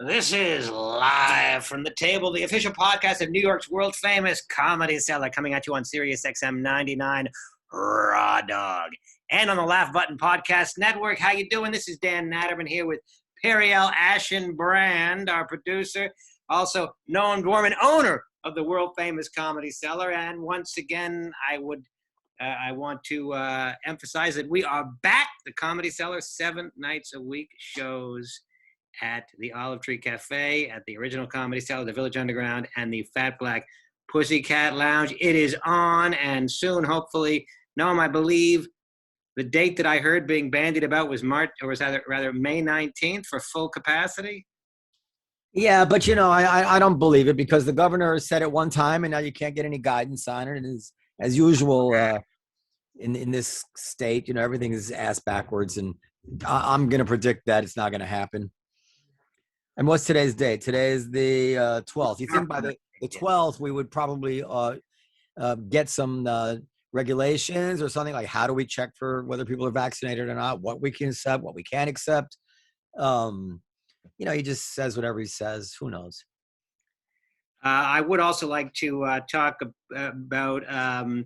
This is live from the table, the official podcast of New York's world famous Comedy Cellar, coming at you on Sirius XM 99 Raw Dog and on the Laugh Button Podcast Network. How you doing? This is Dan Naturman here with Periel Aschenbrand, our producer. Also, Noam Dworman, owner of the world famous Comedy Cellar. And once again, I want to emphasize that we are back. The Comedy Cellar, 7 nights a week shows at the Olive Tree Cafe, at the original Comedy Cellar, the Village Underground, and the Fat Black Pussycat Lounge. It is on, and soon, hopefully, Noam, I believe the date that I heard being bandied about was March, or was rather May 19th for full capacity. Yeah, but I don't believe it because the governor said it one time, and now you can't get any guidance on it. And as usual, in this state, everything is ass backwards, and I'm going to predict that it's not going to happen. And what's today's date? Today is the 12th. You think by the 12th we would probably get some regulations or something like how do we check for whether people are vaccinated or not, what we can accept, what we can't accept. He just says whatever he says. Who knows? I would also like to talk about Al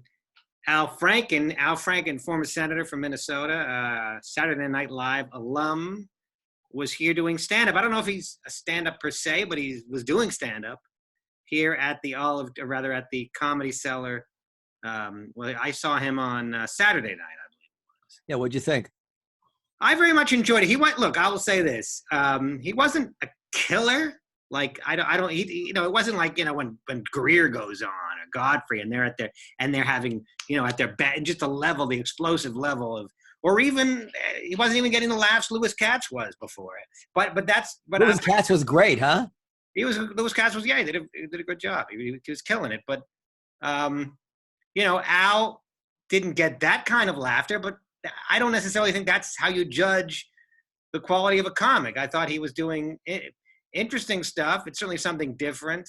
Franken. Al Franken, former senator from Minnesota, Saturday Night Live alum, was here doing stand-up. I don't know if he's a stand-up per se, but he was doing stand-up here at the the Comedy Cellar. I saw him on Saturday night, I believe it was. Yeah, what'd you think? I very much enjoyed it. Look, I will say this. He wasn't a killer. Like, it wasn't like, when Greer goes on or Godfrey and they're they're having, at their just the explosive level of, or even he wasn't even getting the laughs Louis Katz was before it. But Louis Katz was great, huh? Louis Katz was, he did a good job. He was killing it. But Al didn't get that kind of laughter. But I don't necessarily think that's how you judge the quality of a comic. I thought he was doing interesting stuff. It's certainly something different.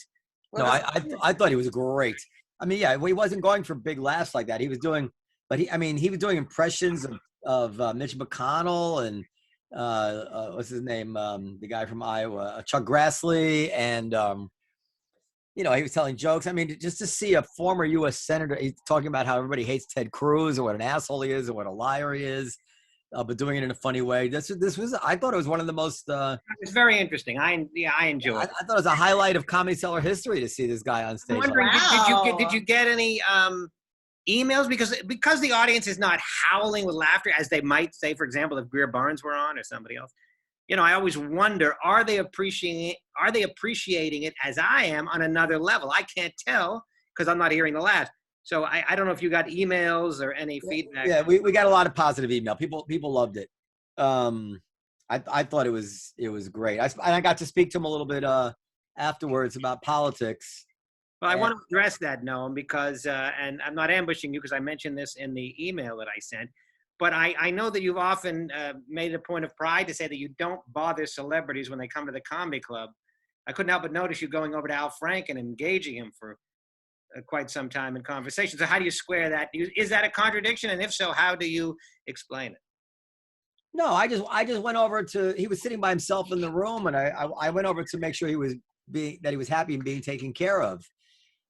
No, I thought he was great. I mean, yeah, he wasn't going for big laughs like that. He was doing, he was doing impressions of Mitch McConnell and what's his name, the guy from Iowa, Chuck Grassley, and he was telling jokes. I mean, just to see a former U.S. senator talking about how everybody hates Ted Cruz and what an asshole he is and what a liar he is, but doing it in a funny way. I thought it was one of the most. It's very interesting. I enjoyed it. I thought it was a highlight of Comedy Cellar history to see this guy on stage. I'm wondering, wow. did you get any emails because the audience is not howling with laughter as they might say, for example, if Greer Barnes were on or somebody else. I always wonder, are they appreciating it as I am on another level? I can't tell because I'm not hearing the laugh. So I don't know if you got emails or any feedback. Yeah, we got a lot of positive email. People loved it. I thought it was great. I got to speak to him a little bit afterwards about politics. Well, I want to address that, Noam, because, and I'm not ambushing you because I mentioned this in the email that I sent, but I know that you've often made it a point of pride to say that you don't bother celebrities when they come to the comedy club. I couldn't help but notice you going over to Al Franken and engaging him for quite some time in conversation. So how do you square that? Is that a contradiction? And if so, how do you explain it? No, I just went over he was sitting by himself in the room, and I went over to make sure he was happy and being taken care of.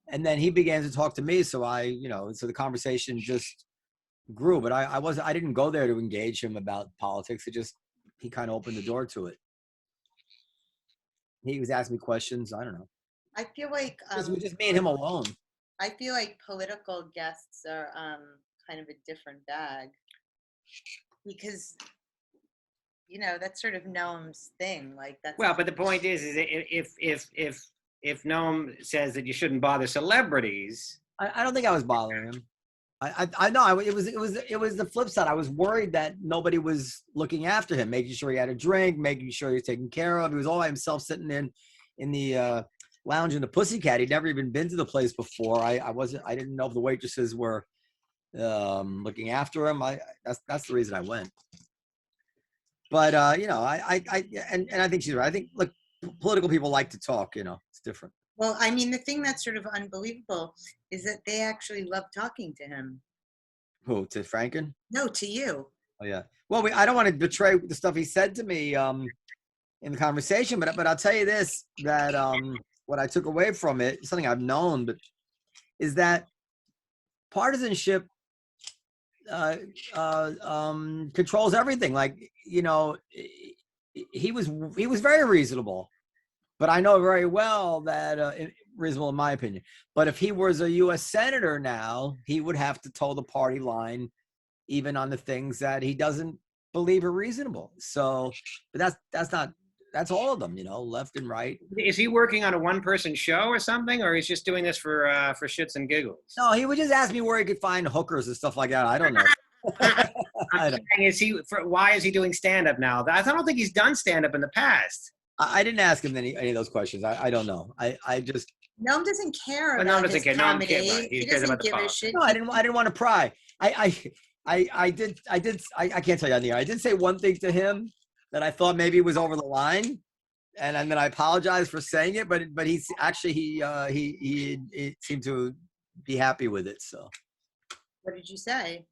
And then he began to talk to me. So so the conversation just grew, but I didn't go there to engage him about politics. He kind of opened the door to it. He was asking me questions. I don't know. I feel like just me and him alone. I feel like political guests are kind of a different bag because that's sort of Noam's thing. Like that's but the point is if Noam says that you shouldn't bother celebrities, I don't think I was bothering him. I know it was the flip side. I was worried that nobody was looking after him, making sure he had a drink, making sure he was taken care of. He was all by himself sitting in the lounge in the Pussycat. He'd never even been to the place before. I didn't know if the waitresses were looking after him. That's the reason I went. But I think she's right. I think look, political people like to talk. It's different. Well, I mean, the thing that's sort of unbelievable is that they actually love talking to him. Who, to Franken? No, to you. Oh yeah. Well, I don't want to betray the stuff he said to me. in the conversation. But I'll tell you this, that what I took away from it, something I've known, but is that partisanship controls everything. Like, you know, he was very reasonable, but I know very well that reasonable in my opinion. But if he was a U.S. senator now, he would have to toe the party line, even on the things that he doesn't believe are reasonable. So, but that's all of them, you know, left and right. Is he working on a one-person show or something, or he's just doing this for shits and giggles? No, he would just ask me where he could find hookers and stuff like that. I don't know. Why is he doing stand-up now? I don't think he's done stand-up in the past. I didn't ask him any of those questions. I don't know. I just. Noam doesn't care about his comedy. He doesn't give a shit. No, I didn't want to pry. I can't tell you on the air. I did say one thing to him that I thought maybe was over the line, and then I apologize for saying it. But he's actually he seemed to be happy with it. So. What did you say?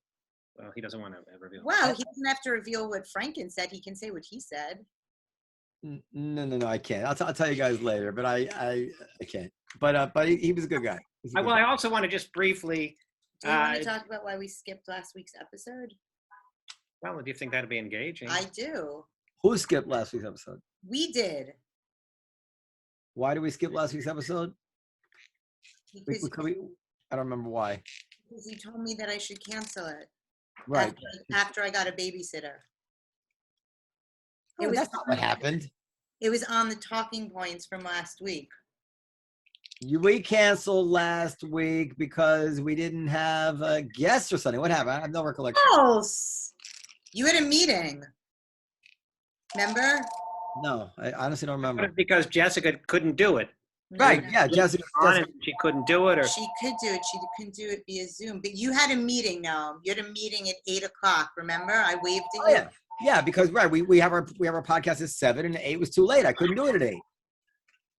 Well, he doesn't want to reveal. Well, he doesn't have to reveal what Franken said. He can say what he said. No, I can't. I'll tell you guys later, but I can't. But he was a good guy. Well, I also want to just briefly. Do you want to talk about why we skipped last week's episode? Well, do you think that'd be engaging? I do. Who skipped last week's episode? We did. Why did we skip last week's episode? Because I don't remember why. Because you told me that I should cancel it. Right. After I got a babysitter. That's not what happened. It was on the talking points from last week. We canceled last week because we didn't have a guest or something. What happened? I have no recollection. False. You had a meeting. Remember? No, I honestly don't remember. Because Jessica couldn't do it. Right, yeah, Jessica. She couldn't do it, or she could do it. She couldn't do it via Zoom. But you had a meeting, Noam. You had a meeting at 8:00. Remember? I waved at you. Yeah, because right, we have our podcast at 7 and 8 was too late. I couldn't do it at 8.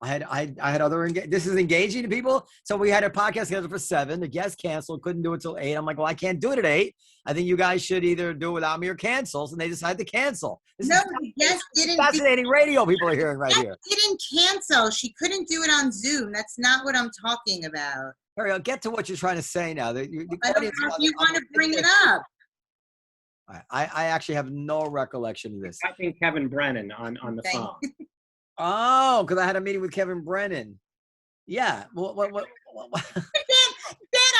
I had other this is engaging to people. So we had a podcast scheduled for 7. The guest canceled, couldn't do it till 8. I'm like, well, I can't do it at 8. I think you guys should either do it without me or cancel. And they decided to cancel. The guest didn't. Fascinating radio people are hearing right here. Didn't cancel. She couldn't do it on Zoom. That's not what I'm talking about. Periel, get to what you're trying to say now. I don't know if you want to bring it up. I actually have no recollection of this. I think Kevin Brennan on the phone. Oh, because I had a meeting with Kevin Brennan. Yeah. What? Ben,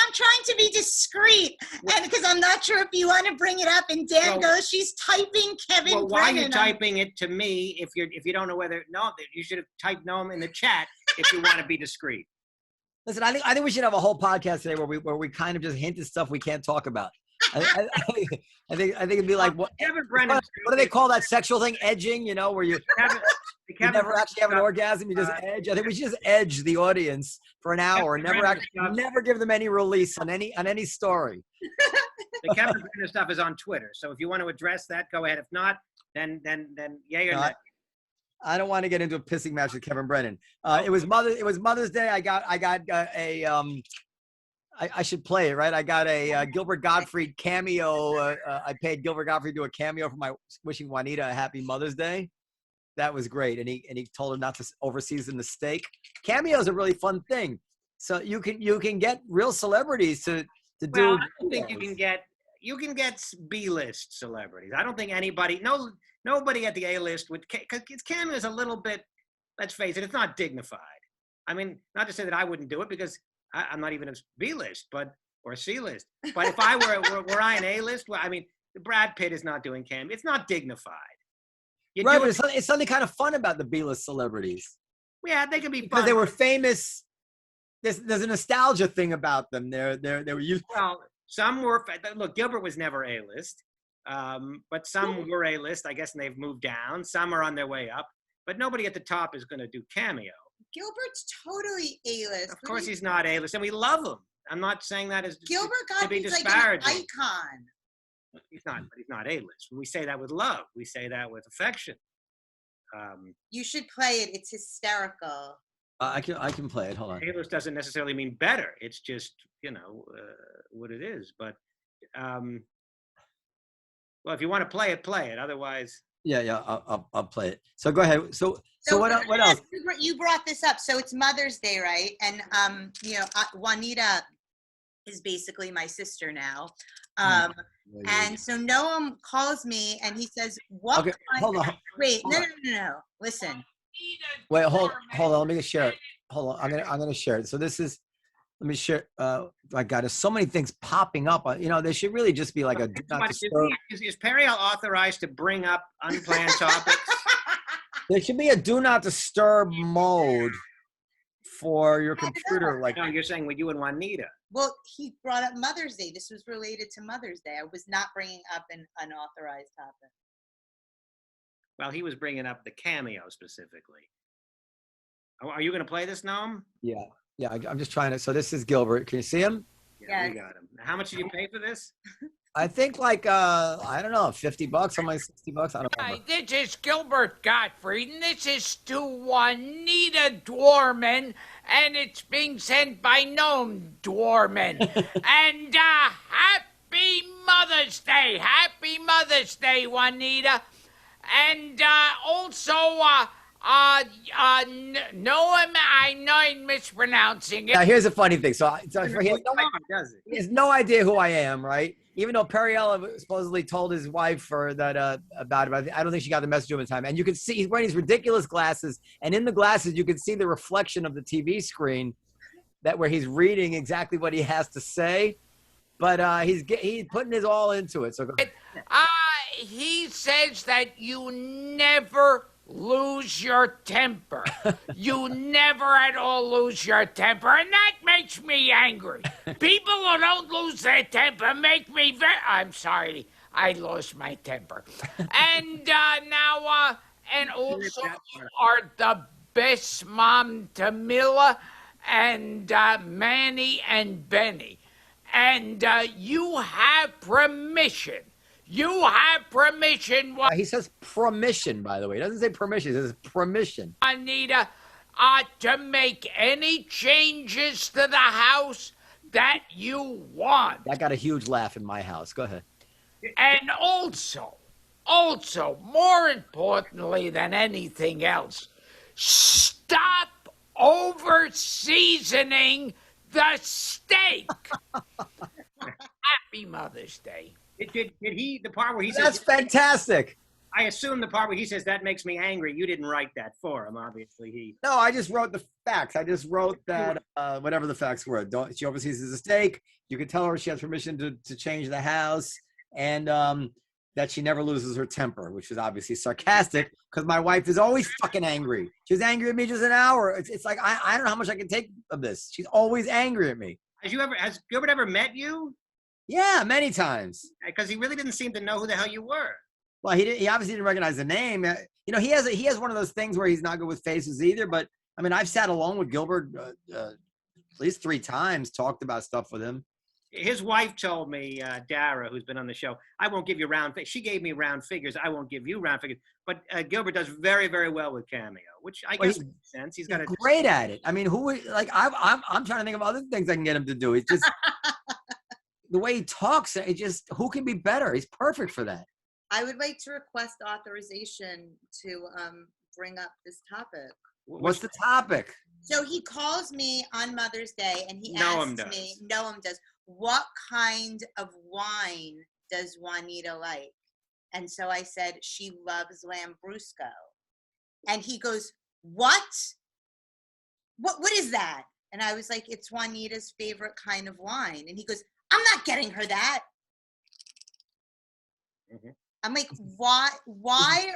I'm trying to be discreet, and because I'm not sure if you want to bring it up. And Dan goes, "She's typing Kevin Brennan." Why are you typing it to me if you don't know whether? No, you should have typed Noam in the chat if you want to be discreet. Listen, I think we should have a whole podcast today where we kind of just hint at stuff we can't talk about. I think it'd be like what do they call that sexual thing? Edging, you know, where you never actually have an orgasm, you just edge. I think we should just edge the audience for an hour and never give them any release on any story. The Kevin Brennan stuff is on Twitter, so if you want to address that, go ahead. If not, then yay or nay. I don't want to get into a pissing match with Kevin Brennan. It was Mother's Day. I should play it, right? I got a Gilbert Gottfried cameo. I paid Gilbert Gottfried to do a cameo for my wishing Juanita a happy Mother's Day. That was great. And he told her not to overseason the steak. Cameo is a really fun thing. So you can get real celebrities to do. Well, I don't think you can get B-list celebrities. I don't think nobody at the A-list would, because cameo is a little bit, let's face it, it's not dignified. I mean, not to say that I wouldn't do it because I'm not even a B-list, or C-list. But if I were I an A-list, well, I mean, Brad Pitt is not doing cameo. It's not dignified. Right, but it's something kind of fun about the B-list celebrities. Yeah, they can be fun. Because they were famous. There's a nostalgia thing about them. They were used. Well, some were. Look, Gilbert was never A-list, but some were A-list, I guess, and they've moved down. Some are on their way up, but nobody at the top is going to do cameo. Gilbert's totally A-list. Of course, he's not A-list, and we love him. I'm not saying that as Gilbert to be disparaging. Like an icon. He's not A-list. We say that with love. We say that with affection. You should play it. It's hysterical. I can play it. Hold on. A-list doesn't necessarily mean better. It's just what it is. But well, if you want to play it, play it. Otherwise, Yeah. I'll play it. So go ahead. So what else? You brought this up. So it's Mother's Day, right? And Juanita is basically my sister now. And so Noam calls me and he says, "What?" Okay, hold on. Wait, no. Listen. Wait, hold on. Let me share it. Hold on. I'm gonna share it. So this is. Let me share. My God, there's so many things popping up. There should really just be like a do not disturb. Is Periel authorized to bring up unplanned topics? There should be a do not disturb mode for your computer. Like, no, you're saying with you and Juanita. Well, he brought up Mother's Day. This was related to Mother's Day. I was not bringing up an unauthorized topic. Well, he was bringing up the cameo specifically. Are you going to play this, Noam? Yeah. I'm just trying to. So this is Gilbert. Can you see him? Yeah, we got him. How much did you pay for this? I think like I don't know, $50, something like $60. I don't know. Hi, this is Gilbert Gottfried, and this is to Juanita Dworman, and it's being sent by Noam Dworman. And happy Mother's Day! Happy Mother's Day, Juanita. And also, Noam, I know I'm mispronouncing it. Now here's a funny thing. So he has no idea who I am, right? Even though Periel supposedly told his wife about it, I don't think she got the message to him in time. And you can see he's wearing these ridiculous glasses, and in the glasses you can see the reflection of the TV screen where he's reading exactly what he has to say. But he's putting his all into it. So he says that you never lose your temper. You never at all lose your temper, and that makes me angry. People who don't lose their temper make me I'm sorry, I lost my temper. And now, and also you are the best mom to Mila and Manny and Benny. And you have permission. You have permission. He says permission, by the way. He doesn't say permission. He says permission. Anita, to make any changes to the house that you want. That got a huge laugh in my house. Go ahead. And also, more importantly than anything else, stop over-seasoning the steak. Happy Mother's Day. Did he, the part where he says... That's fantastic. I assume the part where he says, that makes me angry, you didn't write that for him, obviously. No, I just wrote the facts. I just wrote that, whatever the facts were. She oversees the steak. You can tell her she has permission to change the house. And that she never loses her temper, which is obviously sarcastic because my wife is always fucking angry. She was angry at me just an hour. It's like, I don't know how much I can take of this. She's always angry at me. Has Gilbert ever met you? Yeah, many times. Because he really didn't seem to know who the hell you were. Well, he obviously didn't recognize the name. He has one of those things where he's not good with faces either. But I mean, I've sat alone with Gilbert at least 3 times, talked about stuff with him.Is wife told me, Dara, who's been on the show, I won't give you round figures. She gave me round figures. I won't give you round figures. But Gilbert does very, very well with Cameo, which I guess makes sense. He's great at it. I mean, I'm trying to think of other things I can get him to do. It's just the way he talks. Who can be better? He's perfect for that. I would like to request authorization to bring up this topic. What's the topic? So he calls me on Mother's Day and he asks me, Noam does, what kind of wine does Juanita like? And so I said, she loves Lambrusco. And he goes, what? What is that? And I was like, it's Juanita's favorite kind of wine. And he goes, I'm not getting her that. Mm-hmm. I'm like, why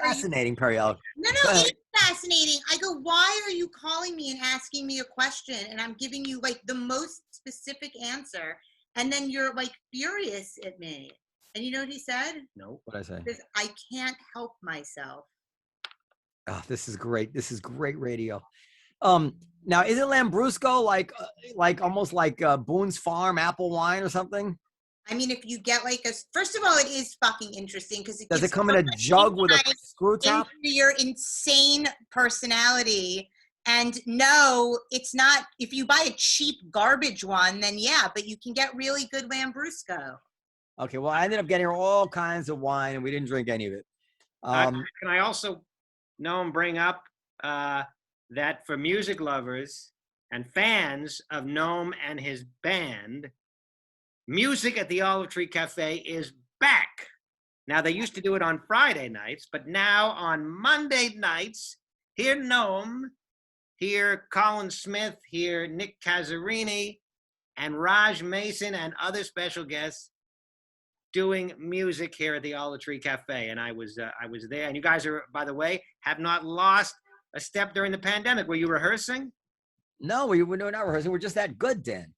are fascinating, Periel. No, it's fascinating. I go, why are you calling me and asking me a question? And I'm giving you like the most specific answer. And then you're like furious at me. And you know what he said? No, what'd I say? He says, I can't help myself. Oh, this is great. This is great radio. Now, isn't Lambrusco like almost like Boone's Farm apple wine or something? I mean, if you get like first of all, it is fucking interesting because does it come in a jug with a screw top? Your insane personality. And no, it's not. If you buy a cheap garbage one, then yeah, but you can get really good Lambrusco. Okay, well, I ended up getting all kinds of wine, and we didn't drink any of it. Can I also, Noam, bring up that for music lovers and fans of Noam and his band, music at the Olive Tree Cafe is back. Now, they used to do it on Friday nights, but now on Monday nights, hear Noam, hear Colin Smith, hear Nick Cazzarini, and Raj Mason and other special guests doing music here at the Olive Tree Cafe. And I was there. And you guys are, by the way, have not lost a step during the pandemic. Were you rehearsing? No, we were not rehearsing. We're just that good, Dan.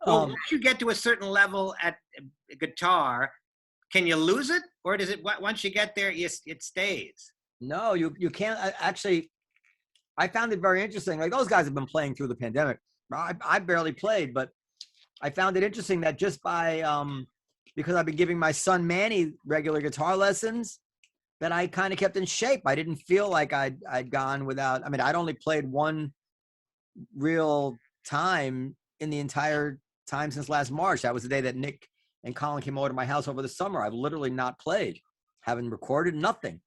Well, once you get to a certain level at guitar, can you lose it? Or does it, once you get there, it stays? No, you can't. Actually, I found it very interesting. Like, those guys have been playing through the pandemic. I barely played, but I found it interesting that just by, because I've been giving my son Manny regular guitar lessons, that I kind of kept in shape. I didn't feel like I'd gone without, I mean, I'd only played one real time in the entire time since last March. That was the day that Nick and Colin came over to my house over the summer. I've literally not played, haven't recorded, nothing.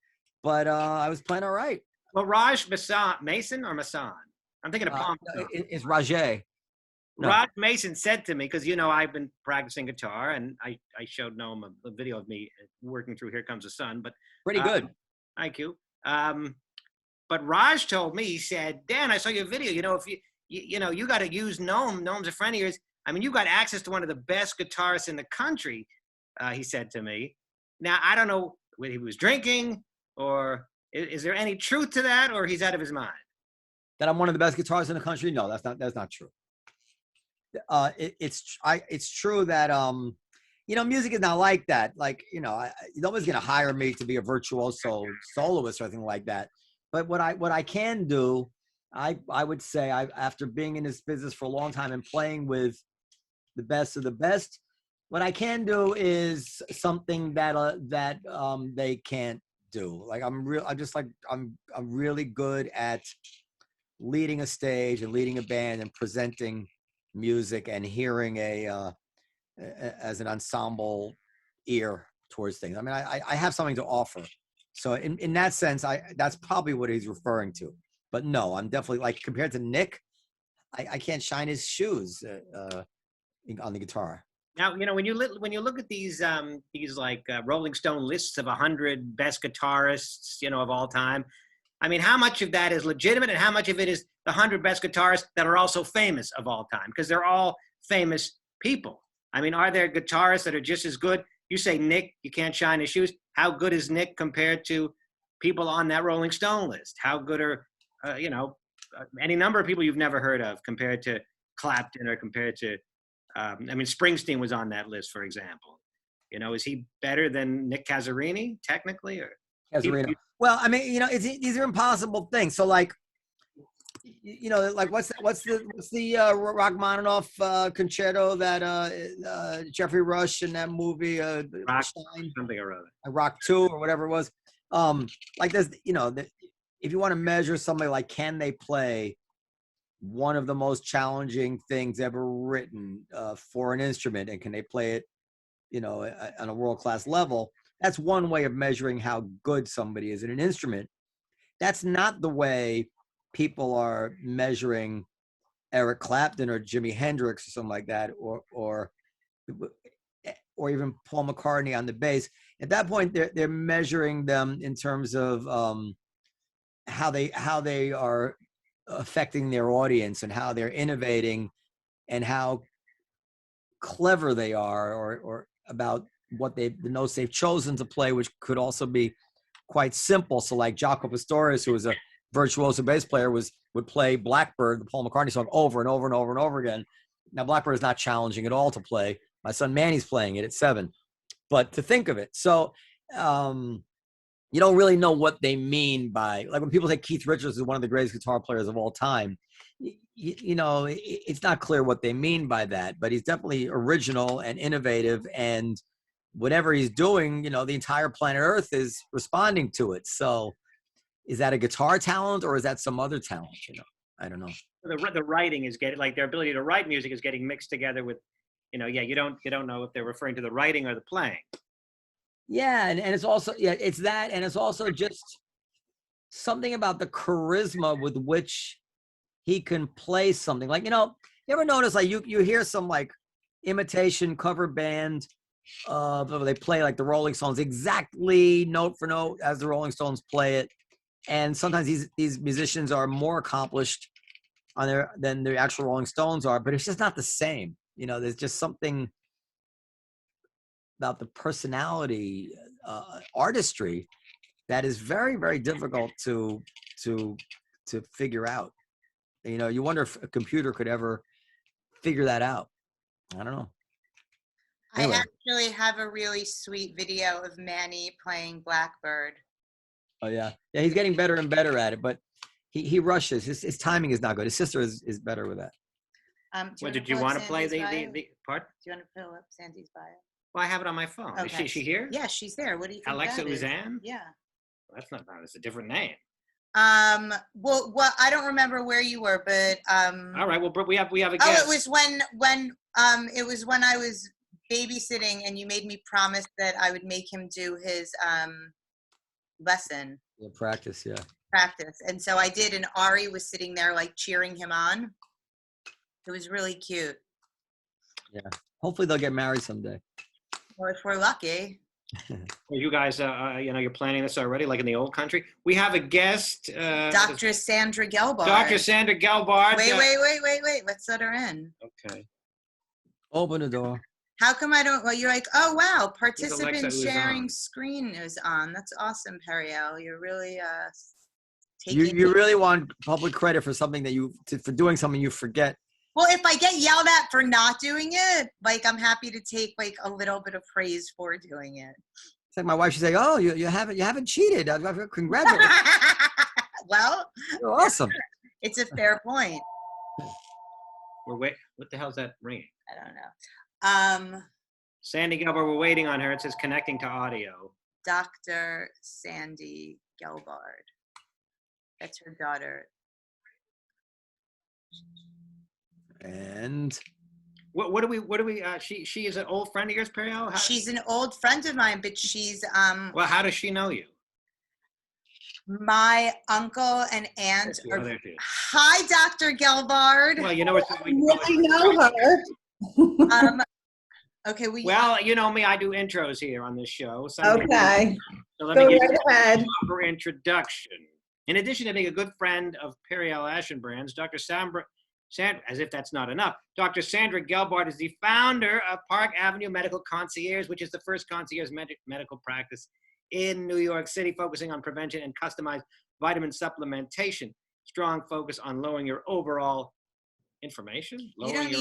But I was playing all right. Well, Raj Mason or Masan? I'm thinking of Palm. It's Rajay. No. Raj Mason said to me, because, you know, I've been practicing guitar, and I showed Noam a video of me working through Here Comes the Sun. But pretty good. Thank you. But Raj told me, he said, Dan, I saw your video. You know, if you got to use Noam. Noam's a friend of yours. I mean, you got access to one of the best guitarists in the country, he said to me. Now, I don't know whether he was drinking, or is there any truth to that, or he's out of his mind? That I'm one of the best guitarists in the country? No, that's not true. It's true that you know, music is not like that. Like, you know, nobody's gonna hire me to be a virtuoso soloist or anything like that. But what I can do, I would say, after being in this business for a long time and playing with the best of the best, what I can do is something that they can't do. Like, I'm really good at leading a stage and leading a band and presenting music and hearing as an ensemble ear towards things. I mean, I have something to offer. So in that sense, that's probably what he's referring to. But no, I'm definitely, like, compared to Nick, I can't shine his shoes on the guitar. Now, you know, when you look at these like Rolling Stone lists of 100 best guitarists, you know, of all time, I mean, how much of that is legitimate, and how much of it is the 100 best guitarists that are also famous of all time? Because they're all famous people. I mean, are there guitarists that are just as good? You say Nick, you can't shine his shoes. How good is Nick compared to people on that Rolling Stone list? How good are, any number of people you've never heard of compared to Clapton, or compared to, I mean, Springsteen was on that list, for example. You know, is he better than Nick Cazzarini, technically? Or Cazzarini. Well, I mean, you know, these are impossible things. So, like, you know, like, what's the Rachmaninoff concerto that Jeffrey Rush in that movie, Rock, something or other, Rock 2 or whatever it was. Like, there's, you know, if you want to measure somebody, like, can they play one of the most challenging things ever written for an instrument, and can they play it, you know, on a world-class level? That's one way of measuring how good somebody is in an instrument. That's not the way people are measuring Eric Clapton or Jimi Hendrix or something like that, or even Paul McCartney on the bass. At that point, they're measuring them in terms of how they are affecting their audience, and how they're innovating, and how clever they are, or about the notes they've chosen to play, which could also be quite simple. So, like, Jaco Pastorius, who was a virtuoso bass player, would play Blackbird, the Paul McCartney song, over and over and over and over again. Now, Blackbird is not challenging at all to play. My son Manny's playing it at 7. But to think of it, so you don't really know what they mean by, like, when people say Keith Richards is one of the greatest guitar players of all time, you know, it's not clear what they mean by that. But he's definitely original and innovative, and whatever he's doing, you know, the entire planet Earth is responding to it. So, is that a guitar talent, or is that some other talent? You know, I don't know. The writing is getting, like, their ability to write music is getting mixed together with, you know, you don't know if they're referring to the writing or the playing. Yeah, and it's also, yeah, it's that, and it's also just something about the charisma with which he can play something. Like, you ever notice, like, you hear some like imitation cover band, they play like the Rolling Stones exactly note for note as the Rolling Stones play it, and sometimes these musicians are more accomplished than the actual Rolling Stones are, but it's just not the same. There's just something about the personality, artistry, that is very, very difficult to figure out. You wonder if a computer could ever figure that out. I don't know. Anyway. I actually have a really sweet video of Manny playing Blackbird. Oh yeah, he's getting better and better at it, but he rushes. His timing is not good. His sister is better with that. Did you want to play the part? Do you want to pull up Sandy's bio? Well, I have it on my phone. Okay. Is she here? Yeah, she's there. What do you think? Alexa Uzan? Yeah. Well, that's not bad. It's a different name. Well, I don't remember where you were, but all right. Well, we have a guest. Oh, it was when I was babysitting, and you made me promise that I would make him do his lesson. Yeah, practice. Yeah. Practice, and so I did, and Ari was sitting there like cheering him on. It was really cute. Yeah. Hopefully they'll get married someday. Well, if we're lucky. You guys, you're planning this already, like in the old country. We have a guest. Dr. Sandra Gelbard. Dr. Sandra Gelbard. Wait. Let's let her in. Okay. Open the door. How come I don't? Well, you're like, oh, wow. Participant sharing screen is on. That's awesome, Periel. You're really You really want public credit for something for doing something you forget. Well, if I get yelled at for not doing it, like, I'm happy to take like a little bit of praise for doing it. It's like my wife, she's like, "Oh, you haven't cheated. Congratulations." Well, you're awesome. It's a fair point. What the hell's that ringing? I don't know. Sandy Gelbard, we're waiting on her. It says connecting to audio. Dr. Sandy Gelbard. That's her daughter. And what do we she is an old friend of yours, Periel? She's an old friend of mine, but she's well, how does she know you? My uncle and aunt are. Hi, Dr. Gelbard. Well, you know what? I know her. Okay. Well, you know me. I do intros here on this show. So Okay. So let me give right ahead. A proper introduction. In addition to being a good friend of Periel Aschenbrand, Dr. Sandra, as if that's not enough, Dr. Sandra Gelbard is the founder of Park Avenue Medical Concierge, which is the first concierge medical practice in New York City, focusing on prevention and customized vitamin supplementation. Strong focus on lowering your overall information. You don't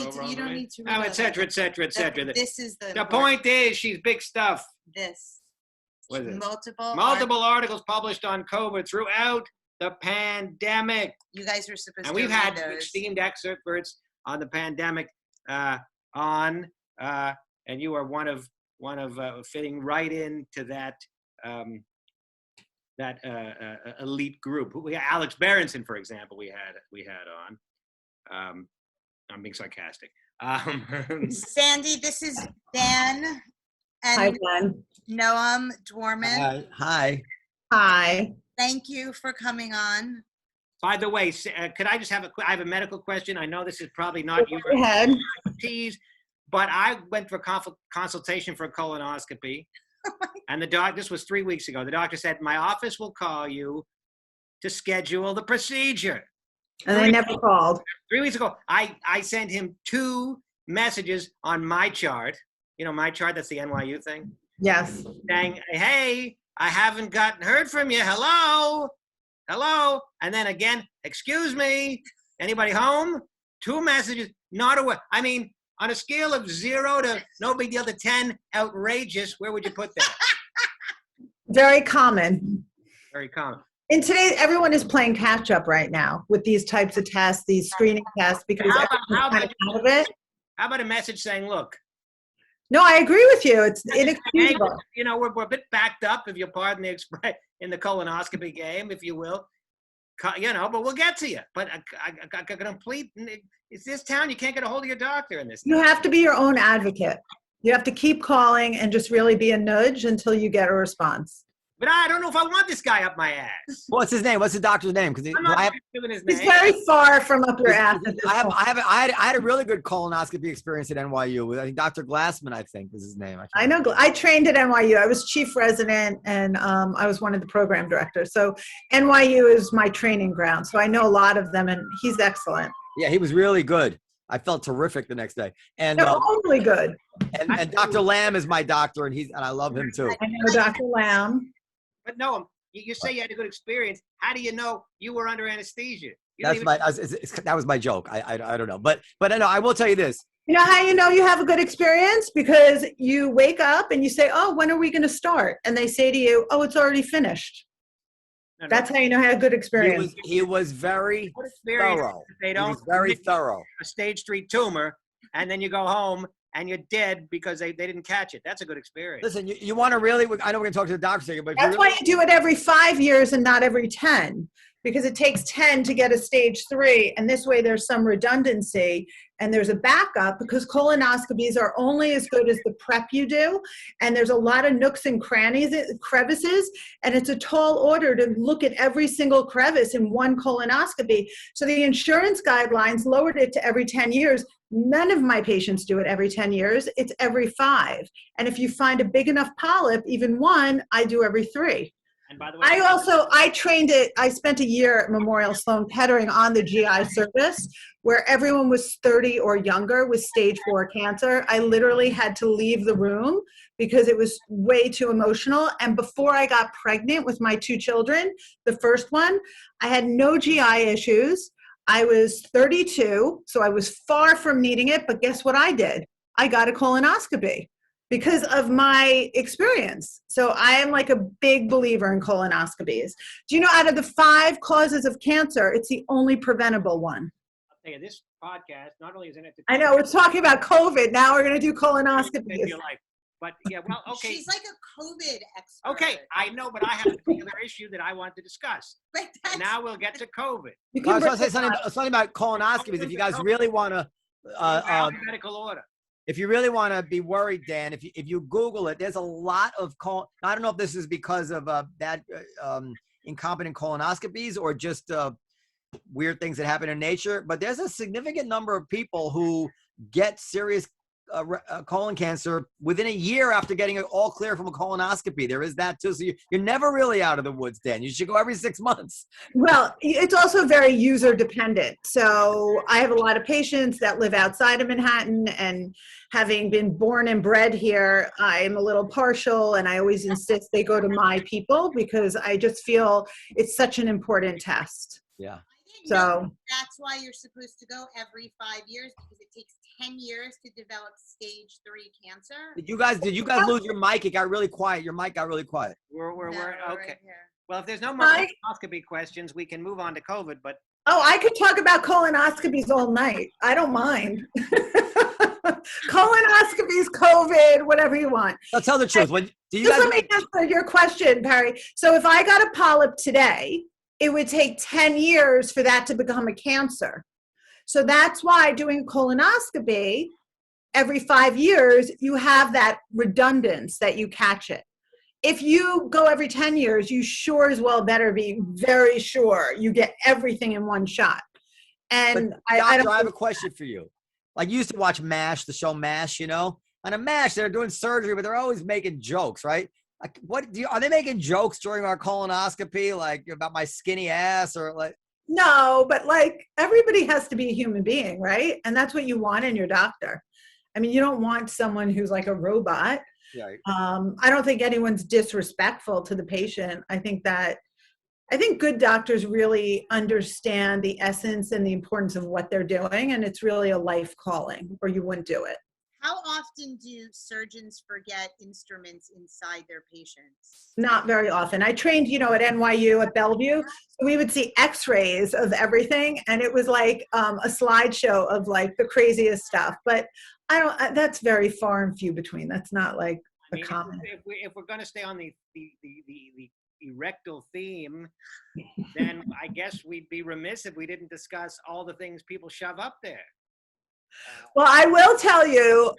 need to. Oh, et cetera, et cetera, et cetera. This is the. The point is, she's big stuff. This. What is it? Multiple articles published on COVID throughout the pandemic. You guys are supposed to. And we've had esteemed experts on the pandemic and you are one of fitting right into that elite group. Alex Berenson, for example, we had on. I'm being sarcastic. Sandy, this is Dan and Hi, Dan. Noam Dworman. Hi. Hi. Thank you for coming on. By the way, could I just have I have a medical question. I know this is probably not your expertise, but I went for consultation for a colonoscopy, and this was 3 weeks ago. The doctor said, my office will call you to schedule the procedure. And they never called. 3 weeks ago, I sent him 2 messages on my chart. You know, my chart, that's the NYU thing. Yes. Saying, hey, I haven't heard from you. Hello? And then again, excuse me, anybody home? 2 messages, not aware. I mean, on a scale of 0 to no big deal to 10, outrageous, where would you put that? Very common. Very common. And today, everyone is playing catch up right now with these types of tests, these screening tests, because everyone's kind of out of it. How about a message saying, look? No, I agree with you. It's inexcusable. You know, we're a bit backed up, if you pardon the expression, in the colonoscopy game, if you will. You know, but we'll get to you. But it's this town. You can't get a hold of your doctor in this town. You have to be your own advocate. You have to keep calling and just really be a nudge until you get a response. But I don't know if I want this guy up my ass. What's his name? What's the doctor's name? Because I'm not doing his He's name. very far from up your ass. I had a really good colonoscopy experience at NYU. I think Dr. Glassman, I think, was his name. I know. I trained at NYU. I was chief resident, and I was one of the program directors. So NYU is my training ground. So I know a lot of them, and he's excellent. Yeah, he was really good. I felt terrific the next day. And they're only good. And Dr. Lamb is my doctor, and I love him too. I know Dr. Lamb. But Noam, you say you had a good experience. How do you know you were under anesthesia? That was my joke. I don't know, but I know I will tell you this. You know how you know you have a good experience? Because you wake up and you say, "Oh, when are we going to start?" And they say to you, "Oh, it's already finished." No. That's how you know I had a good experience. He was very thorough. They don't. He was very thorough. A stage 3 tumor, and then you go home and you're dead because they didn't catch it. That's a good experience. Listen, you want to really, I know we're going to talk to the doctor second, but that's why you do it every 5 years and not every 10, because it takes 10 to get a stage 3. And this way there's some redundancy and there's a backup, because colonoscopies are only as good as the prep you do. And there's a lot of nooks and crevices, and it's a tall order to look at every single crevice in one colonoscopy. So the insurance guidelines lowered it to every 10 years. None of my patients do it every 10 years. It's every 5. And if you find a big enough polyp, even 1, I do every 3. And by the way, I trained it. I spent a year at Memorial Sloan Kettering on the GI service, where everyone was 30 or younger with stage 4 cancer. I literally had to leave the room because it was way too emotional. And before I got pregnant with my 2 children, the first one, I had no GI issues. I was 32, so I was far from needing it, but guess what I did? I got a colonoscopy because of my experience. So I am like a big believer in colonoscopies. Do you know, out of the 5 causes of cancer, it's the only preventable one? I'll tell you, this podcast, not only is in it to I know, we're talking about COVID. Now we're going to do colonoscopies. But yeah, well, okay. She's like a COVID expert. Okay, I know, but I have a particular issue that I want to discuss. Now we'll get to COVID. I was going to say something about colonoscopies. If you guys really want to, medical order. If you really want to be worried, Dan, if you Google it, there's a lot of I don't know if this is because of bad incompetent colonoscopies or just weird things that happen in nature, but there's a significant number of people who get serious colon cancer within a year after getting it all clear from a colonoscopy. There is that too. So you're never really out of the woods, Dan. You should go every 6 months. Well, it's also very user dependent. So I have a lot of patients that live outside of Manhattan, and having been born and bred here, I'm a little partial, and I always insist they go to my people because I just feel it's such an important test. Yeah. So that's why you're supposed to go every 5 years, because it takes 10 years to develop stage 3 cancer. Did you guys lose your mic? It got really quiet. Your mic got really quiet. We're okay. Right, well, if there's no more colonoscopy questions, we can move on to COVID. But I could talk about colonoscopies all night. I don't mind. Colonoscopies, COVID, whatever you want. I'll tell the truth. Let me answer your question, Perry. So if I got a polyp today, it would take 10 years for that to become a cancer. So that's why doing a colonoscopy every 5 years, you have that redundance that you catch it. If you go every 10 years, you sure as well better be very sure you get everything in one shot. And I have a question for you. Like, you used to watch MASH, the show MASH, you know? On a MASH, they're doing surgery, but they're always making jokes, right? Like, are they making jokes during our colonoscopy, like about my skinny ass, or like? No, but like, everybody has to be a human being, right? And that's what you want in your doctor. I mean, you don't want someone who's like a robot. Right. I don't think anyone's disrespectful to the patient. I think good doctors really understand the essence and the importance of what they're doing, and it's really a life calling, or you wouldn't do it. How often do surgeons forget instruments inside their patients? Not very often. I trained, at NYU at Bellevue. So we would see x-rays of everything, and it was like a slideshow of like the craziest stuff. But that's very far and few between. That's not like a common. If we're going to stay on the erectal theme, then I guess we'd be remiss if we didn't discuss all the things people shove up there. Well, I will tell you,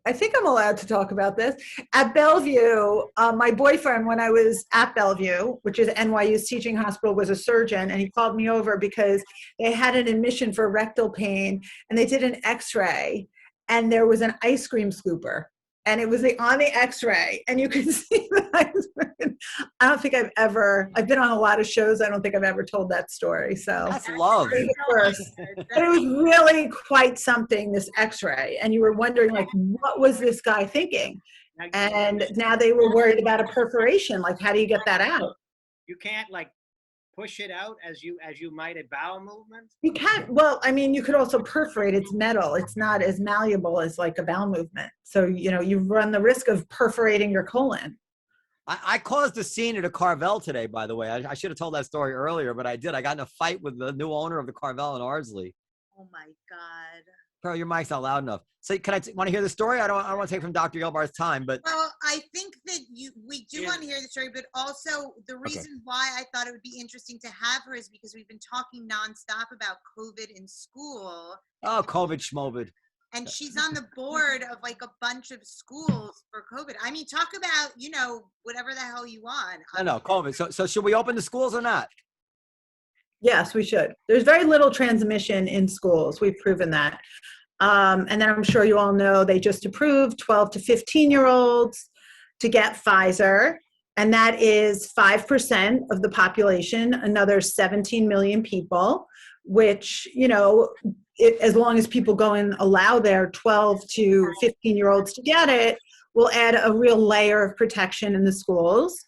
I think I'm allowed to talk about this. At Bellevue, my boyfriend, when I was at Bellevue, which is NYU's teaching hospital, was a surgeon, and he called me over because they had an admission for rectal pain, and they did an x-ray, and there was an ice cream scooper, and it was on the x-ray, and you could see the ice cream. I don't think I've been on a lot of shows. I don't think I've ever told that story. So That's love. But it was really quite something, this x-ray. And you were wondering, like, what was this guy thinking? And now they were worried about a perforation. Like, how do you get that out? You can't like push it out as you might a bowel movement? You can't. Well, I mean, you could also perforate. It's metal. It's not as malleable as like a bowel movement. So, you run the risk of perforating your colon. I caused a scene at a Carvel today, by the way. I should have told that story earlier, but I did. I got in a fight with the new owner of the Carvel in Ardsley. Oh my God. Pearl, your mic's not loud enough. So want to hear the story? I don't want to take from Dr. Gelbard's time, but. Well, I think that we do want to hear the story, but also the reason why I thought it would be interesting to have her is because we've been talking nonstop about COVID in school. Oh, COVID schmovid. And she's on the board of like a bunch of schools for COVID. I mean, talk about, whatever the hell you want. No, COVID. So should we open the schools or not? Yes, we should. There's very little transmission in schools. We've proven that. And then I'm sure you all know they just approved 12 to 15-year-olds to get Pfizer. And that is 5% of the population, another 17 million people, which, as long as people go and allow their 12 to 15-year-olds to get it, will add a real layer of protection in the schools.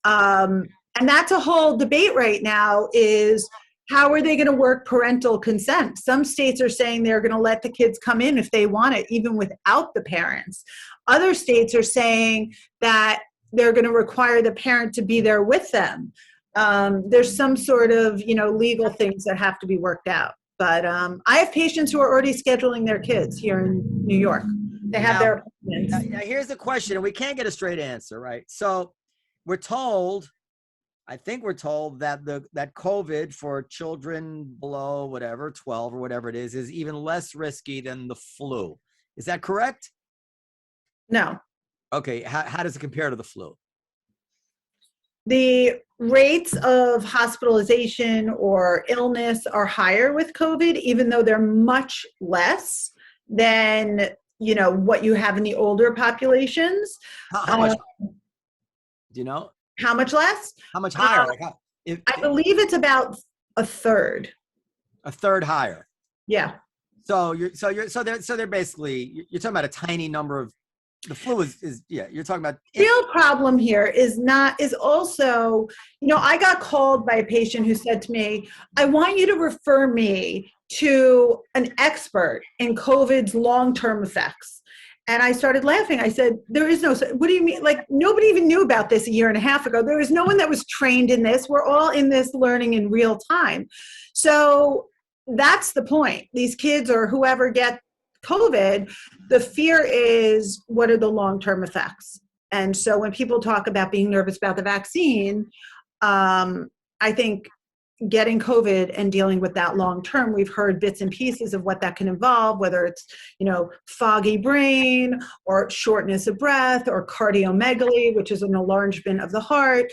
And that's a whole debate right now is, how are they going to work parental consent? Some states are saying they're going to let the kids come in if they want it, even without the parents. Other states are saying that they're going to require the parent to be there with them. There's some sort of, legal things that have to be worked out. But I have patients who are already scheduling their kids here in New York. They have their appointments. Now, here's the question, and we can't get a straight answer, right? So I think we're told that that COVID for children below 12 or whatever it is even less risky than the flu. Is that correct? No. Okay. How does it compare to the flu? The rates of hospitalization or illness are higher with COVID, even though they're much less than, what you have in the older populations. How much? Do you know? How much less? How much higher? I believe it's about a third. A third higher. Yeah. So they're basically, you're talking about a tiny number of. The flu is you're talking about. Real problem here is also, I got called by a patient who said to me, I want you to refer me to an expert in COVID's long-term effects. And I started laughing. I said, what do you mean? Like, nobody even knew about this a year and a half ago. There was no one that was trained in this. We're all in this learning in real time. So that's the point. These kids or whoever get COVID, the fear is, what are the long-term effects? And so when people talk about being nervous about the vaccine, I think getting COVID and dealing with that long-term, we've heard bits and pieces of what that can involve, whether it's, foggy brain or shortness of breath or cardiomegaly, which is an enlargement of the heart,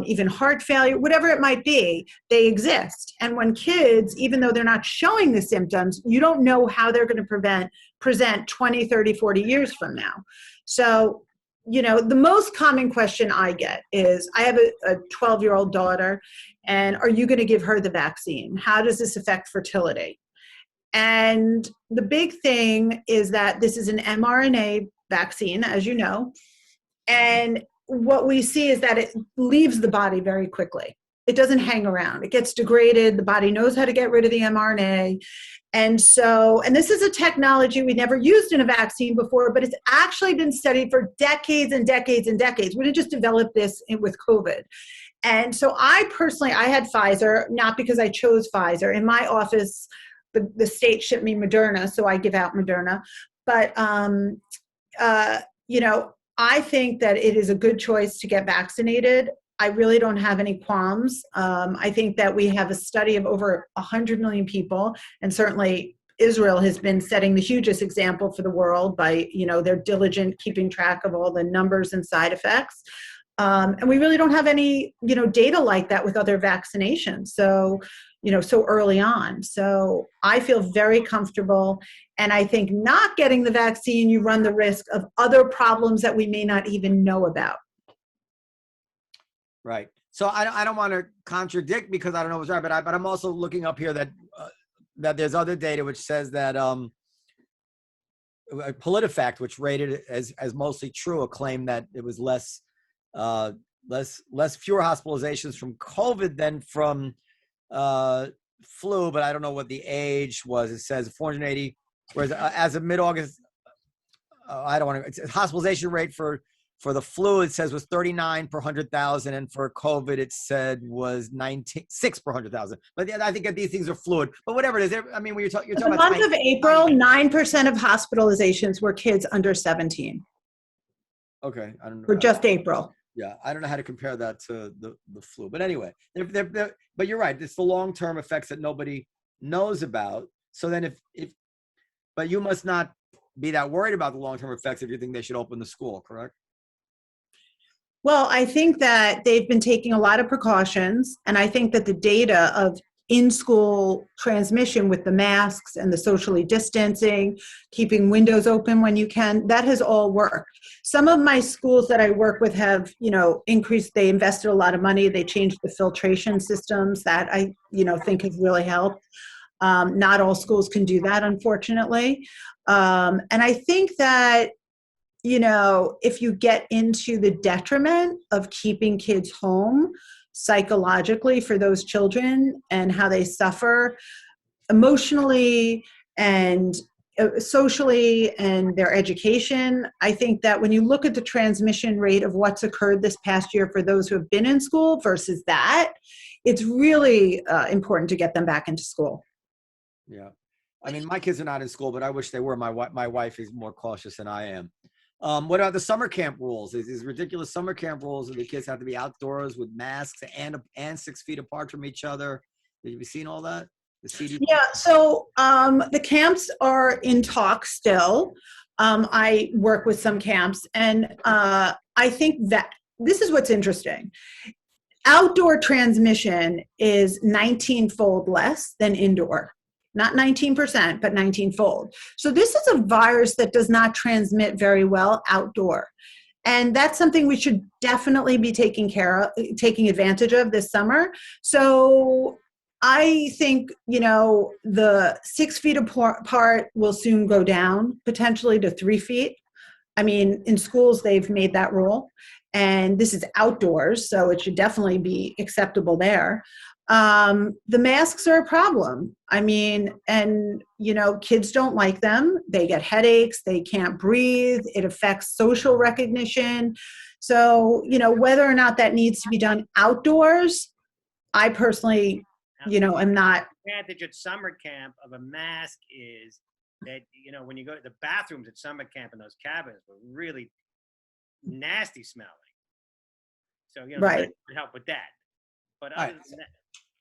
even heart failure, whatever it might be, they exist. And when kids, even though they're not showing the symptoms, you don't know how they're going to present 20, 30, 40 years from now. So, the most common question I get is, I have a 12-year-old daughter, and are you going to give her the vaccine? How does this affect fertility? And the big thing is that this is an mRNA vaccine, as you know, and what we see is that it leaves the body very quickly. It doesn't hang around. It gets degraded. The body knows how to get rid of the mRNA. And this is a technology we never used in a vaccine before, but it's actually been studied for decades and decades and decades. We didn't just develop this with COVID. And so I had Pfizer, not because I chose Pfizer. In my office, the state shipped me Moderna, so I give out Moderna. But, I think that it is a good choice to get vaccinated. I really don't have any qualms. I think that we have a study of over 100 million people, and certainly Israel has been setting the hugest example for the world by, their diligent keeping track of all the numbers and side effects. And we really don't have any, data like that with other vaccinations. So, so early on. So I feel very comfortable. And I think not getting the vaccine, you run the risk of other problems that we may not even know about. Right. So I don't want to contradict because I don't know what's right, but I'm also looking up here that there's other data which says that PolitiFact, which rated it as mostly true, a claim that it was fewer hospitalizations from COVID than from flu, but I don't know what the age was. It says 480, whereas as of mid-August, hospitalization rate for the flu, it says was 39 per 100,000, and for COVID, it said was 6 per 100,000. But I think that these things are fluid. But whatever it is, I mean, when you're talking the about month of April, 9% of hospitalizations were kids under 17. Okay, I don't know. For just April. Yeah, I don't know how to compare that to the flu. But anyway, but you're right. It's the long-term effects that nobody knows about. So then but you must not be that worried about the long-term effects if you think they should open the school, correct? Well, I think that they've been taking a lot of precautions, and I think that the data of in-school transmission with the masks and the socially distancing, keeping windows open when you can, that has all worked. Some of my schools that I work with have, they invested a lot of money. They changed the filtration systems that I, think has really helped. Not all schools can do that, unfortunately. And I think that, if you get into the detriment of keeping kids home psychologically for those children and how they suffer emotionally and socially and their education, I think that when you look at the transmission rate of what's occurred this past year for those who have been in school versus that, it's really important to get them back into school. Yeah. I mean, my kids are not in school, but I wish they were. My wife is more cautious than I am. What about the summer camp rules? These ridiculous summer camp rules that the kids have to be outdoors with masks and 6 feet apart from each other. Have you seen all that? The CDC? Yeah, so the camps are in talk still. I work with some camps, and I think that this is what's interesting. Outdoor transmission is 19-fold less than indoor. Not 19%, but 19-fold. So this is a virus that does not transmit very well outdoor. And that's something we should definitely be taking advantage of this summer. So I think, the 6 feet apart will soon go down, potentially to 3 feet. I mean, in schools, they've made that rule. And this is outdoors, so it should definitely be acceptable there. The masks are a problem. I mean, and, kids don't like them. They get headaches. They can't breathe. It affects social recognition. So, whether or not that needs to be done outdoors, I personally, am not. The advantage at summer camp of a mask is that, when you go to the bathrooms at summer camp in those cabins were really nasty smelling. So, right. Would help with that. But other than that,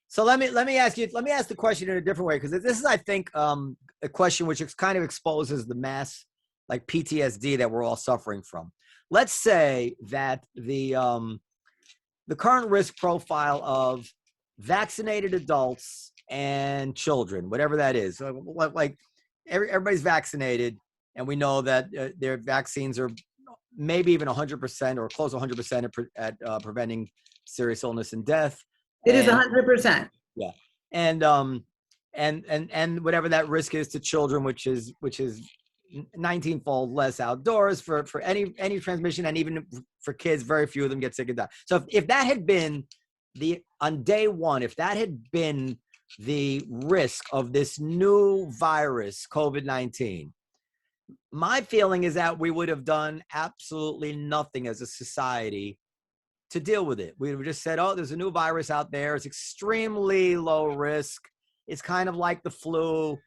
so let me ask the question in a different way, because this is, I think, a question which kind of exposes the mass like PTSD that we're all suffering from. Let's say that the current risk profile of vaccinated adults and children, whatever that is, like everybody's vaccinated, and we know that their vaccines are maybe even 100% or close to 100% at preventing serious illness and death. It is 100%. Yeah. And whatever that risk is to children, which is 19-fold less outdoors for any transmission, and even for kids, very few of them get sick and die. So if that had been on day one, if that had been the risk of this new virus, COVID-19, my feeling is that we would have done absolutely nothing as a society to deal with it. We just said, oh, there's a new virus out there. It's extremely low risk. It's kind of like the flu,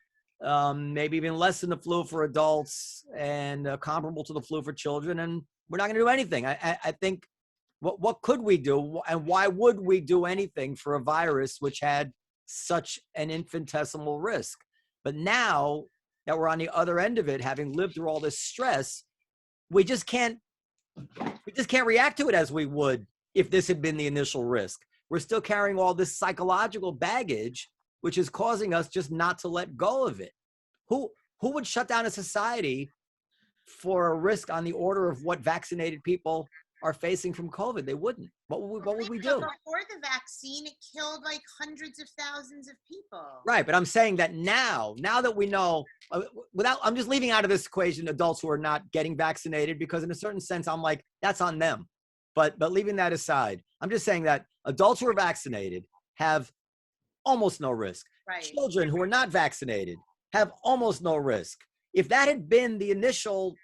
maybe even less than the flu for adults, and comparable to the flu for children. And we're not going to do anything. I think, what could we do? And why would we do anything for a virus which had such an infinitesimal risk? But now that we're on the other end of it, having lived through all this stress, we just can't react to it as we would if this had been the initial risk. We're still carrying all this psychological baggage, which is causing us just not to let go of it. Who would shut down a society for a risk on the order of what vaccinated people are facing from COVID? They wouldn't. What would we do? Before the vaccine, it killed like hundreds of thousands of people. Right, but I'm saying that now that we know, I'm just leaving out of this equation adults who are not getting vaccinated, because in a certain sense, I'm like, that's on them. But leaving that aside, I'm just saying that adults who are vaccinated have almost no risk. Right. Children who are not vaccinated have almost no risk. If that had been the initial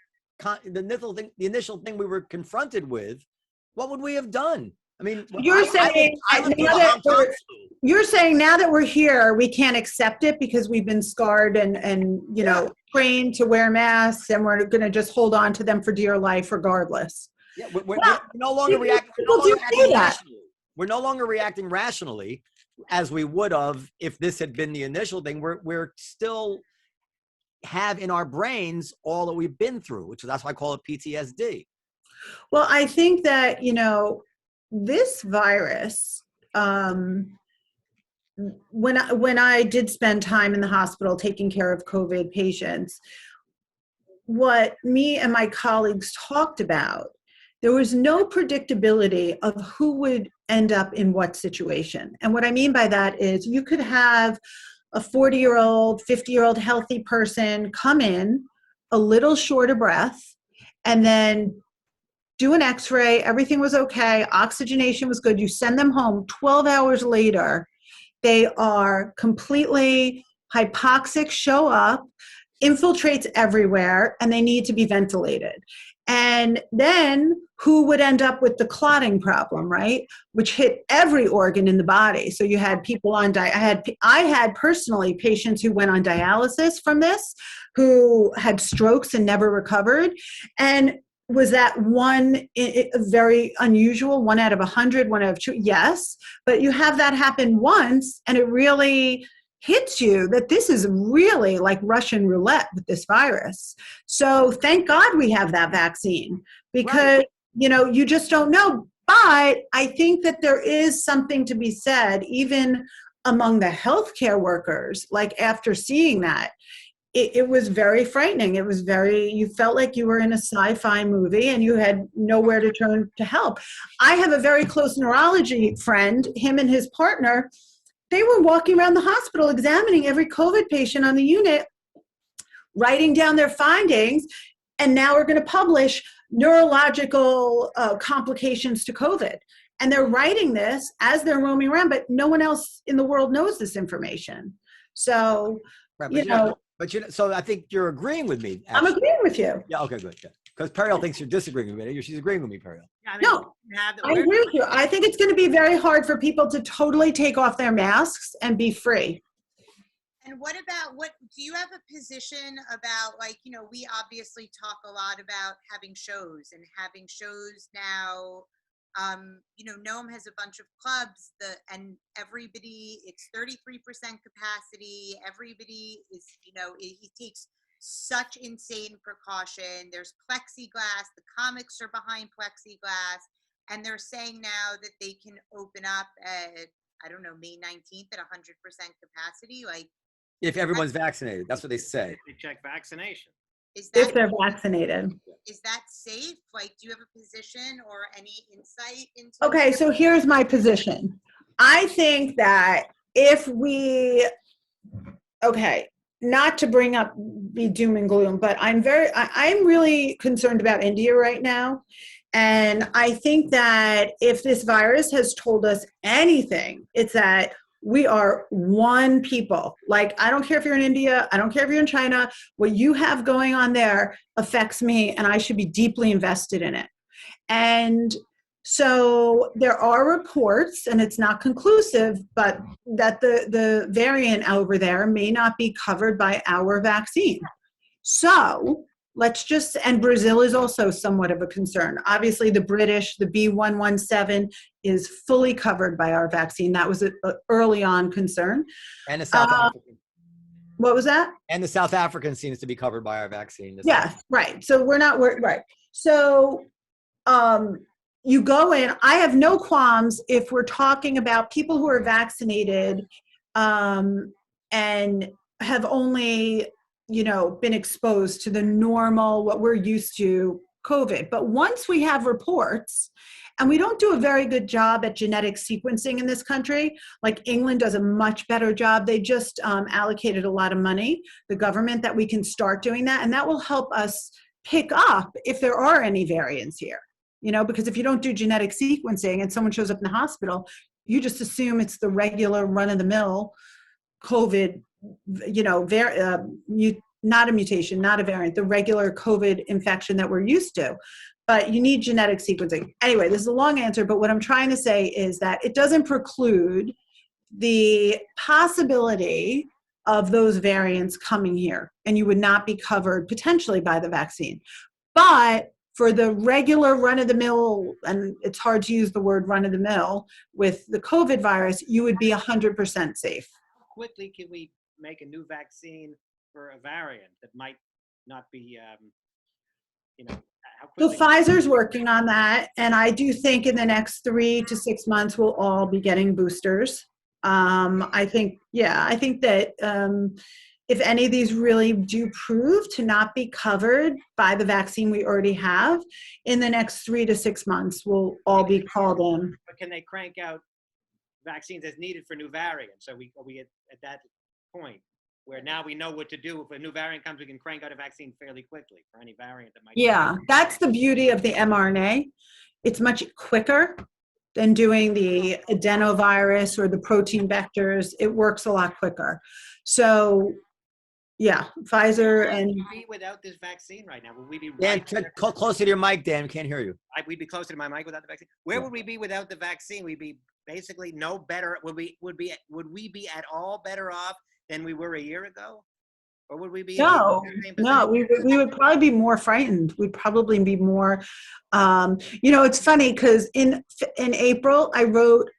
thing we were confronted with, what would we have done? I mean, you're saying now that we're here, we can't accept it because we've been scarred and trained to wear masks, and we're going to just hold on to them for dear life regardless. Yeah, we're no longer reacting. We're no longer reacting rationally as we would have if this had been the initial thing. We're still have in our brains all that we've been through, which is that's why I call it PTSD. Well, I think that, this virus, when I did spend time in the hospital taking care of COVID patients, what me and my colleagues talked about, there was no predictability of who would end up in what situation. And what I mean by that is you could have a 40-year-old, 50-year-old healthy person come in a little short of breath and then do an x-ray, everything was okay, oxygenation was good, you send them home, 12 hours later, they are completely hypoxic, show up, infiltrates everywhere, and they need to be ventilated. And then who would end up with the clotting problem, right? Which hit every organ in the body. So you had people on, I had personally patients who went on dialysis from this, who had strokes and never recovered. And was that one very unusual, 1 out of 100, 1 out of 2? Yes, but you have that happen once and it really hits you that this is really like Russian roulette with this virus. So thank God we have that vaccine, because, right, you just don't know. But I think that there is something to be said, even among the healthcare workers, like after seeing that, it was very frightening. It was you felt like you were in a sci-fi movie and you had nowhere to turn to help. I have a very close neurology friend, him and his partner, they were walking around the hospital examining every COVID patient on the unit, writing down their findings, and now we're going to publish neurological complications to COVID. And they're writing this as they're roaming around, but no one else in the world knows this information. So, right, so I think you're agreeing with me. Actually. I'm agreeing with you. Yeah, okay, good. Yeah. Because Periel thinks you're disagreeing with me. She's agreeing with me, Periel. Yeah, no, I agree with you. I think it's going to be very hard for people to totally take off their masks and be free. And what do you have a position about, we obviously talk a lot about having shows now. Noam has a bunch of clubs and everybody, it's 33% capacity. Everybody is, he takes such insane precaution. There's plexiglass, the comics are behind plexiglass, and they're saying now that they can open up at, May 19th at 100% capacity. If everyone's vaccinated, that's what they say. They check vaccination. If they're vaccinated. Is that safe? Do you have a position or any insight into? Okay, so here's my position. I think that not to be doom and gloom, but I'm really concerned about India right now. And I think that if this virus has told us anything, it's that we are one people. I don't care if you're in India, I don't care if you're in China, what you have going on there affects me and I should be deeply invested in it. And so there are reports, and it's not conclusive, but that the variant over there may not be covered by our vaccine. So and Brazil is also somewhat of a concern. Obviously the British, the B117 is fully covered by our vaccine. That was an early on concern. And the South African. What was that? And the South African seems to be covered by our vaccine. Yeah, right. So we're not right. So you go in. I have no qualms if we're talking about people who are vaccinated and have only, been exposed to the normal, what we're used to, COVID. But once we have reports, and we don't do a very good job at genetic sequencing in this country, like England does a much better job. They just allocated a lot of money, the government, that we can start doing that. And that will help us pick up if there are any variants here. Because if you don't do genetic sequencing and someone shows up in the hospital, you just assume it's the regular run-of-the-mill COVID, not a mutation, not a variant, the regular COVID infection that we're used to. But you need genetic sequencing. Anyway, this is a long answer, but what I'm trying to say is that it doesn't preclude the possibility of those variants coming here, and you would not be covered potentially by the vaccine. But for the regular run-of-the-mill, and it's hard to use the word run-of-the-mill with the COVID virus, you would be 100% safe. How quickly can we make a new vaccine for a variant that might not be, So Pfizer's working on that, and I do think in the next 3 to 6 months we'll all be getting boosters. I think that if any of these really do prove to not be covered by the vaccine we already have, in the next 3 to 6 months we'll all be called in. But can they crank out vaccines as needed for new variants? Are we at that point where now we know what to do? If a new variant comes, we can crank out a vaccine fairly quickly for any variant that might. Yeah, that's the beauty of the mRNA. It's much quicker than doing the adenovirus or the protein vectors. It works a lot quicker. So, yeah, Pfizer and. Would we be without this vaccine right now? Would we be? Dan, closer to your mic, Dan. We can't hear you. We'd be closer to my mic without the vaccine. Where would we be without the vaccine? We'd be basically no better. Would we be at all better off than we were a year ago? Or would we be? No, we would probably be more frightened. We'd probably be more, it's funny because in April, I wrote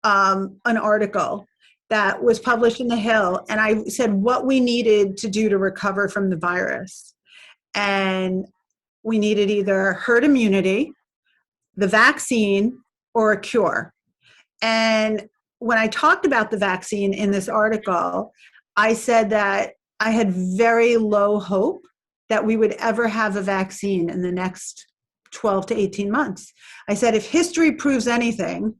an article that was published in The Hill, and I said what we needed to do to recover from the virus. And we needed either herd immunity, the vaccine, or a cure. And when I talked about the vaccine in this article, I said that I had very low hope that we would ever have a vaccine in the next 12 to 18 months. I said, if history proves anything,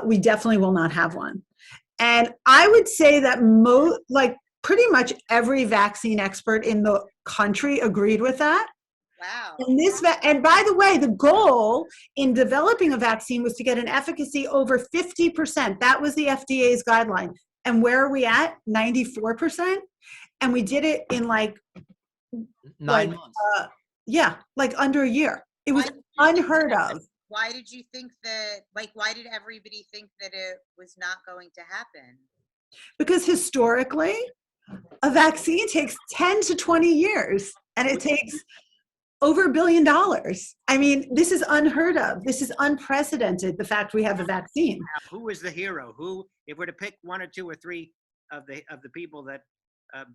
we definitely will not have one. And I would say that pretty much every vaccine expert in the country agreed with that. Wow. And by the way, the goal in developing a vaccine was to get an efficacy over 50%. That was the FDA's guideline. And where are we at? 94%. And we did it in 9 months. Under a year. It was unheard of. Why did you think that, why did everybody think that it was not going to happen? Because historically, a vaccine takes 10 to 20 years, and it takes over $1 billion. I mean, this is unheard of. This is unprecedented, the fact we have a vaccine. Who is the hero? Who, if we're to pick 1 or 2 or 3 of the people that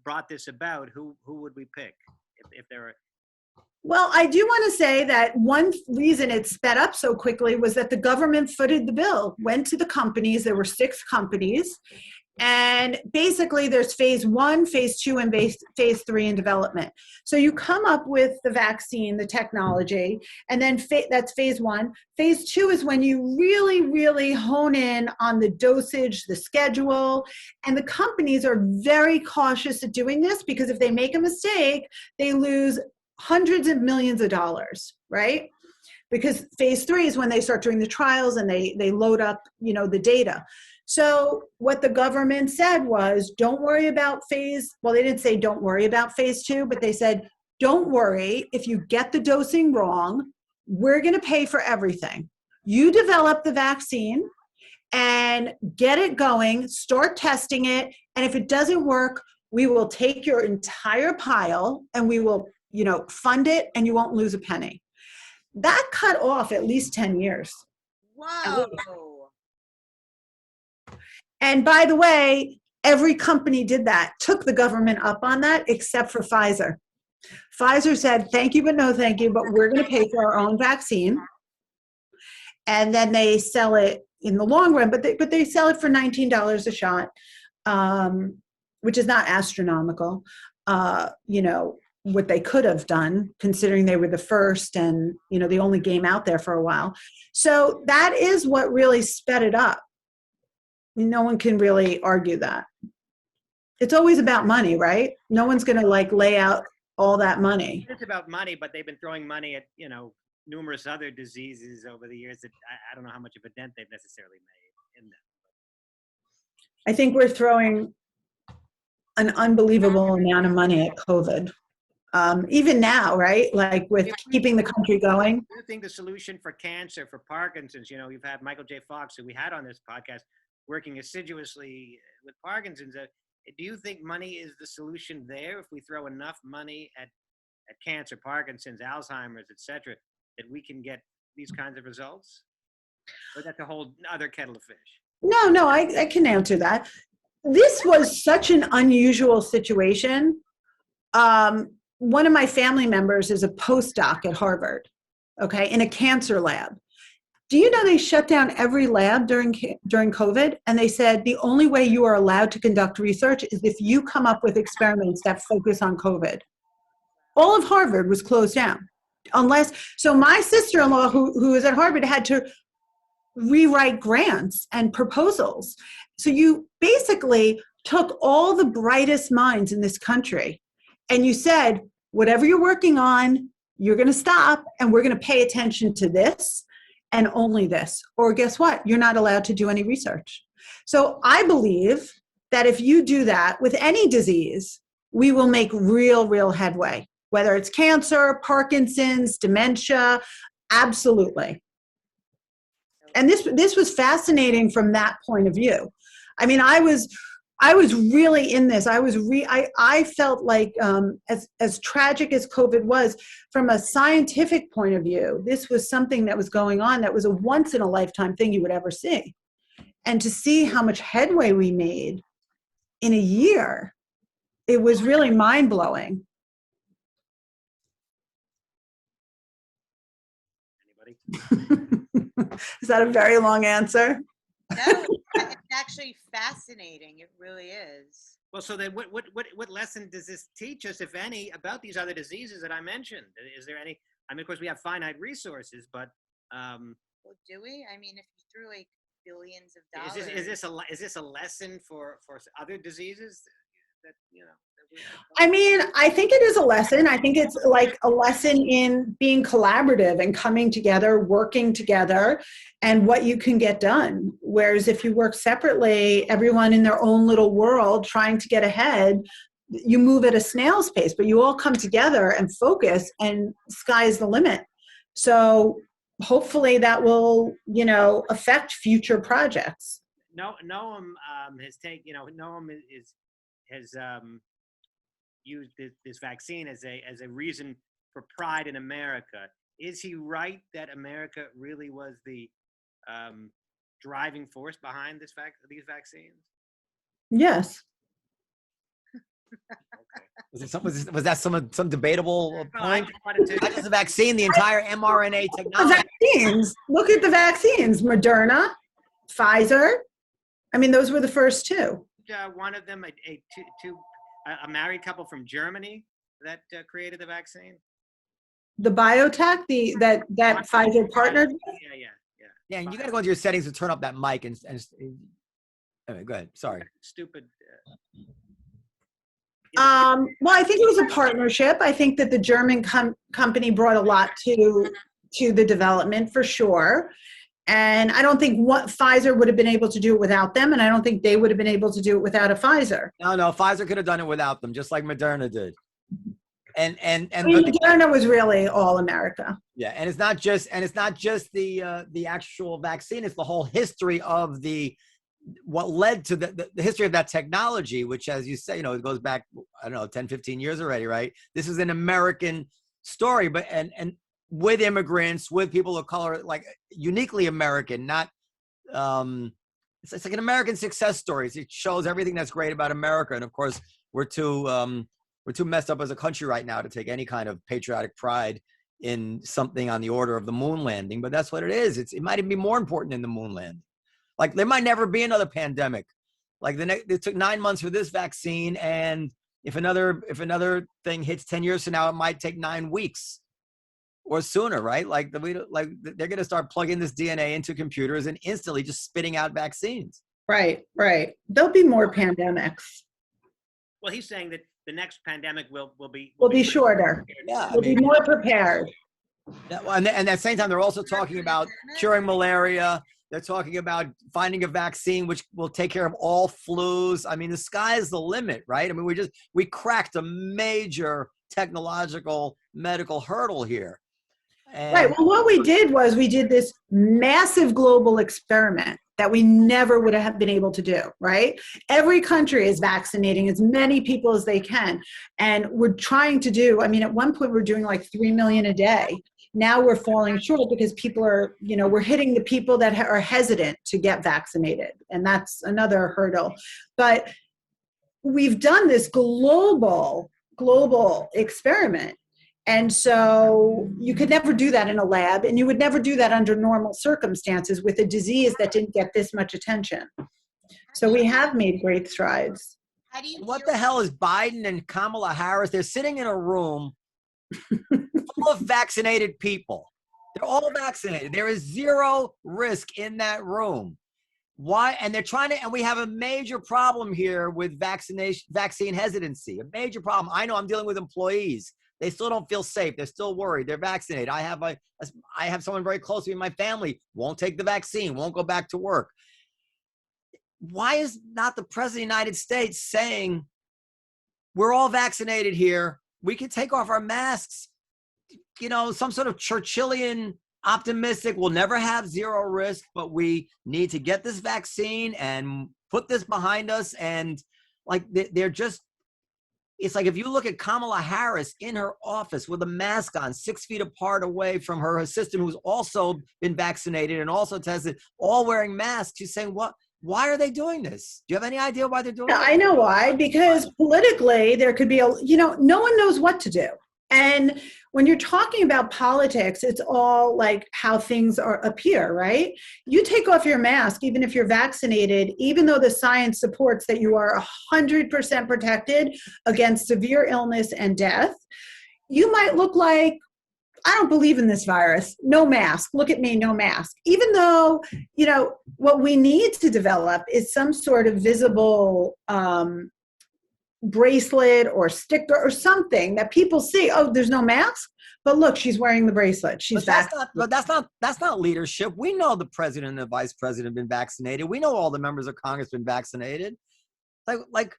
brought this about, who would we pick if there are? Well, I do want to say that one reason it sped up so quickly was that the government footed the bill, went to the companies. There were 6 companies. And basically there's phase 1, phase 2, and phase 3 in development. So you come up with the vaccine, the technology, and then that's phase 1. Phase 2 is when you really, really hone in on the dosage, the schedule, and the companies are very cautious at doing this because if they make a mistake, they lose hundreds of millions of dollars, right? Because phase 3 is when they start doing the trials and they load up, the data. So what the government said was, don't worry about they didn't say don't worry about phase 2, but they said, don't worry if you get the dosing wrong, we're going to pay for everything. You develop the vaccine and get it going, start testing it. And if it doesn't work, we will take your entire pile and we will, fund it and you won't lose a penny. That cut off at least 10 years. Wow. And by the way, Every company did that, took the government up on that, except for Pfizer. Pfizer said, thank you, but no thank you, but we're going to pay for our own vaccine. And then they sell it in the long run, but they sell it for $19 a shot, which is not astronomical. You know, what they could have done, considering they were the first and, you know, the only game out there for a while. So that is what really sped it up. No one can really argue that. It's always about money, right? No one's going to like lay out all that money. It's about money, but they've been throwing money at, you know, numerous other diseases over the years that I don't know how much of a dent they've necessarily made in them. I think we're throwing an unbelievable amount of money at COVID. Even now, right? Like with keeping the country going. Do you think the solution for cancer, for Parkinson's, you know, you've had Michael J. Fox, who we had on this podcast, working assiduously with Parkinson's. Do you think money is the solution there? If we throw enough money at cancer, Parkinson's, Alzheimer's, etc., that we can get these kinds of results? Or that's a whole other kettle of fish? No, I can answer that. This was such an unusual situation. One of my family members is a postdoc at Harvard, okay, in a cancer lab. Do you know they shut down every lab during COVID? And they said the only way you are allowed to conduct research is if you come up with experiments that focus on COVID. All of Harvard was closed down. So my sister-in-law, who is at Harvard, had to rewrite grants and proposals. So you basically took all the brightest minds in this country and you said, whatever you're working on, you're going to stop and we're going to pay attention to this and only this. Or guess what? You're not allowed to do any research. So I believe that if you do that with any disease, we will make real headway, whether it's cancer, Parkinson's, dementia, absolutely. And this was fascinating from that point of view. I mean, I was really in this. I felt like as tragic as COVID was, from a scientific point of view, this was something that was going on that was a once in a lifetime thing you would ever see. And to see how much headway we made in a year, it was really mind blowing. Anybody? Is that a very long answer? No, it's actually fascinating. It really is. Well, so then what lesson does this teach us, if any, about these other diseases that I mentioned? Is there any? I mean, of course, we have finite resources, but well, do we? I mean, if you threw like billions of dollars, is this a lesson for other diseases that, you know? I mean, I think it is a lesson. I think it's like a lesson in being collaborative and coming together, working together, and what you can get done. Whereas if you work separately, everyone in their own little world trying to get ahead, you move at a snail's pace, but you all come together and focus, and sky's the limit. So hopefully that will, you know, affect future projects. Noam has used this vaccine as a reason for pride in America. Is he right that America really was the driving force behind these vaccines? Yes. Okay. Was that some debatable point? Not just the vaccine, the entire mRNA The technology. vaccines. Look at the vaccines. Moderna, Pfizer. I mean, those were the first two. One of them, a married couple from Germany that created the vaccine. The biotech, that Pfizer partnered with? Yeah, and you got to go into your settings to turn up that mic and anyway, go ahead. Sorry. Stupid. Well, I think it was a partnership. I think that the German company brought a lot to the development for sure. And I don't think Pfizer would have been able to do it without them. And I don't think they would have been able to do it without a Pfizer. No, Pfizer could have done it without them, just like Moderna did. And I mean, Moderna was really all America. Yeah, and it's not just the actual vaccine; it's the whole history of what led to the history of that technology, which, as you say, you know, it goes back, I don't know, 10, 15 years already, right? This is an American story, but and with immigrants, with people of color, like uniquely American, not it's like an American success story. It shows everything that's great about America. And of course, we're too messed up as a country right now to take any kind of patriotic pride in something on the order of the moon landing. But that's what it is. It might even be more important than the moon landing. Like there might never be another pandemic. Like it took 9 months for this vaccine, and if another thing hits 10 years from now, it might take 9 weeks or sooner, right? Like they're going to start plugging this DNA into computers and instantly just spitting out vaccines. Right. There'll be more pandemics. Well, he's saying that the next pandemic will be shorter. Yeah, we'll be more prepared. And at the same time, they're also talking about curing malaria. They're talking about finding a vaccine which will take care of all flus. I mean, the sky is the limit, right? I mean, we cracked a major technological medical hurdle here. Right. Well, what we did was we did this massive global experiment that we never would have been able to do, right? Every country is vaccinating as many people as they can. And we're trying to do, I mean, at one point we're doing like 3 million a day. Now we're falling short because people are, we're hitting the people that are hesitant to get vaccinated. And that's another hurdle. But we've done this global experiment. And so you could never do that in a lab, and you would never do that under normal circumstances with a disease that didn't get this much attention. So we have made great strides. What the hell is Biden and Kamala Harris? They're sitting in a room full of vaccinated people. They're all vaccinated. There is zero risk in that room. Why? And they're trying to, and we have a major problem here with vaccine hesitancy, a major problem. I know I'm dealing with employees. They still don't feel safe. They're still worried. They're vaccinated. I have someone very close to me in my family, won't take the vaccine, won't go back to work. Why is not the president of the United States saying, we're all vaccinated here, we can take off our masks, some sort of Churchillian optimistic, we'll never have zero risk, but we need to get this vaccine and put this behind us. And like, they're just, it's like if you look at Kamala Harris in her office with a mask on, 6 feet apart away from her assistant who's also been vaccinated and also tested, all wearing masks, she's saying, why are they doing this? Do you have any idea why they're doing it? I know why, because politically there could be no one knows what to do. And when you're talking about politics, it's all like how things appear, right? You take off your mask, even if you're vaccinated, even though the science supports that you are 100% protected against severe illness and death, you might look like, I don't believe in this virus, no mask, look at me, no mask. Even though, what we need to develop is some sort of visible bracelet or sticker or something that people see, oh, there's no mask, but look, she's wearing the bracelet. She's vaccinated. But that's not leadership. We know the president and the vice president have been vaccinated. We know all the members of Congress have been vaccinated. Like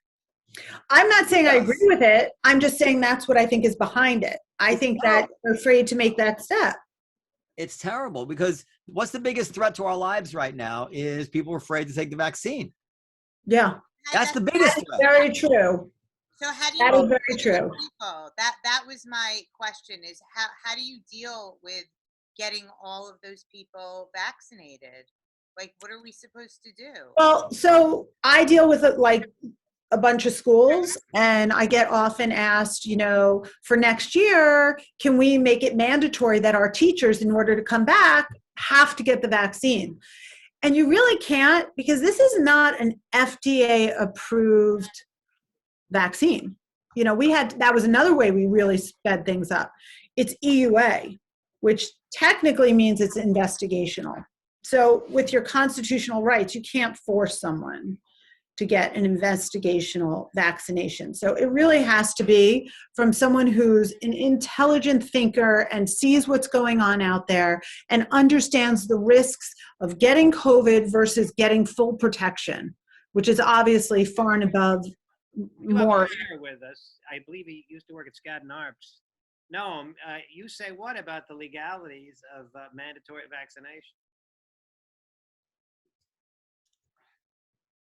I'm not saying I agree with it. I'm just saying that's what I think is behind it. I think that they're afraid to make that step. It's terrible because what's the biggest threat to our lives right now is people are afraid to take the vaccine. Yeah. That's the biggest threat. Very true. So how do you that is very true. People? That was my question, is how do you deal with getting all of those people vaccinated? Like, what are we supposed to do? Well, so I deal with like a bunch of schools, and I get often asked, for next year, can we make it mandatory that our teachers, in order to come back, have to get the vaccine? And you really can't, because this is not an FDA approved vaccine. That was another way we really sped things up. It's EUA, which technically means it's investigational. So with your constitutional rights, you can't force someone to get an investigational vaccination. So it really has to be from someone who's an intelligent thinker and sees what's going on out there and understands the risks of getting COVID versus getting full protection, which is obviously far and above more. With us, I believe he used to work at Skadden Arps. Noam, you say what about the legalities of mandatory vaccination?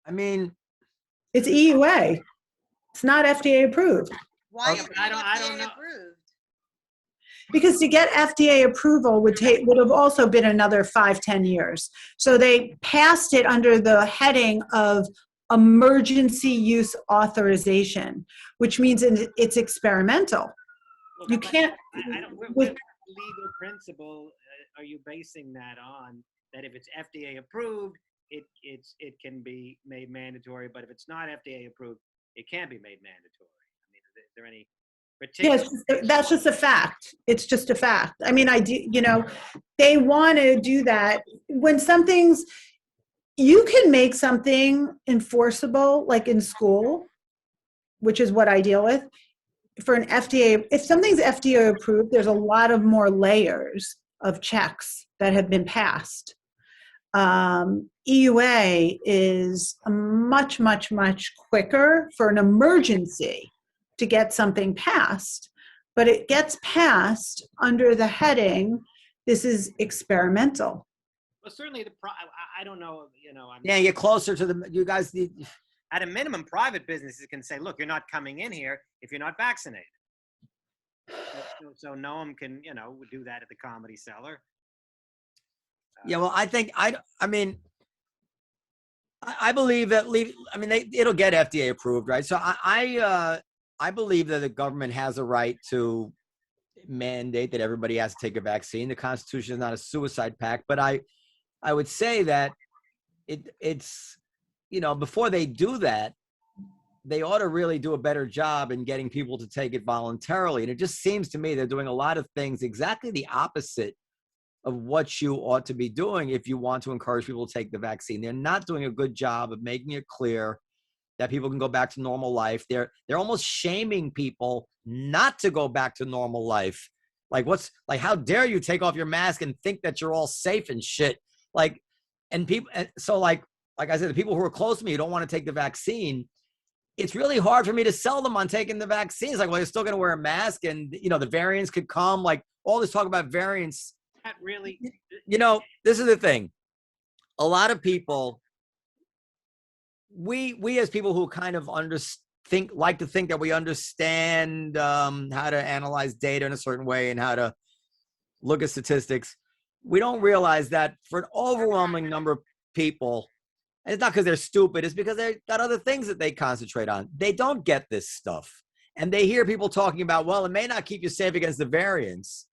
I mean, it's EUA. It's not FDA approved. Why is I don't know. approved? because to get FDA approval would have also been another 5-10 years. So they passed it under the heading of emergency use authorization, which means it's experimental. You can't. What legal principle are you basing that on? That if it's FDA approved, it can be made mandatory, but if it's not FDA approved, it can't be made mandatory. I mean, is there any particular? Yes, that's just a fact. It's just a fact. I mean, they want to do that when something's. You can make something enforceable, like in school, which is what I deal with. For an FDA, if something's FDA approved, there's a lot of more layers of checks that have been passed. EUA is much, much, much quicker for an emergency to get something passed, but it gets passed under the heading, this is experimental. Well, certainly I don't know, you're closer to you guys need. At a minimum, private businesses can say, look, you're not coming in here if you're not vaccinated. So Noam can, do that at the Comedy Cellar. Yeah, well, I believe that it'll get FDA approved, right? So I believe that the government has a right to mandate that everybody has to take a vaccine. The Constitution is not a suicide pact, but I would say that it's before they do that, they ought to really do a better job in getting people to take it voluntarily. And it just seems to me they're doing a lot of things exactly the opposite of what you ought to be doing if you want to encourage people to take the vaccine. They're not doing a good job of making it clear that people can go back to normal life. They're almost shaming people not to go back to normal life. Like how dare you take off your mask and think that you're all safe and shit. Like I said, the people who are close to me who don't want to take the vaccine, it's really hard for me to sell them on taking the vaccine. It's like, well, you're still going to wear a mask and, the variants could come. Like all this talk about variants. Not really. This is the thing. A lot of people, we as people who kind of like to think that we understand how to analyze data in a certain way and how to look at statistics. We don't realize that for an overwhelming number of people, and it's not because they're stupid, it's because they've got other things that they concentrate on. They don't get this stuff. And they hear people talking about, well, it may not keep you safe against the variants.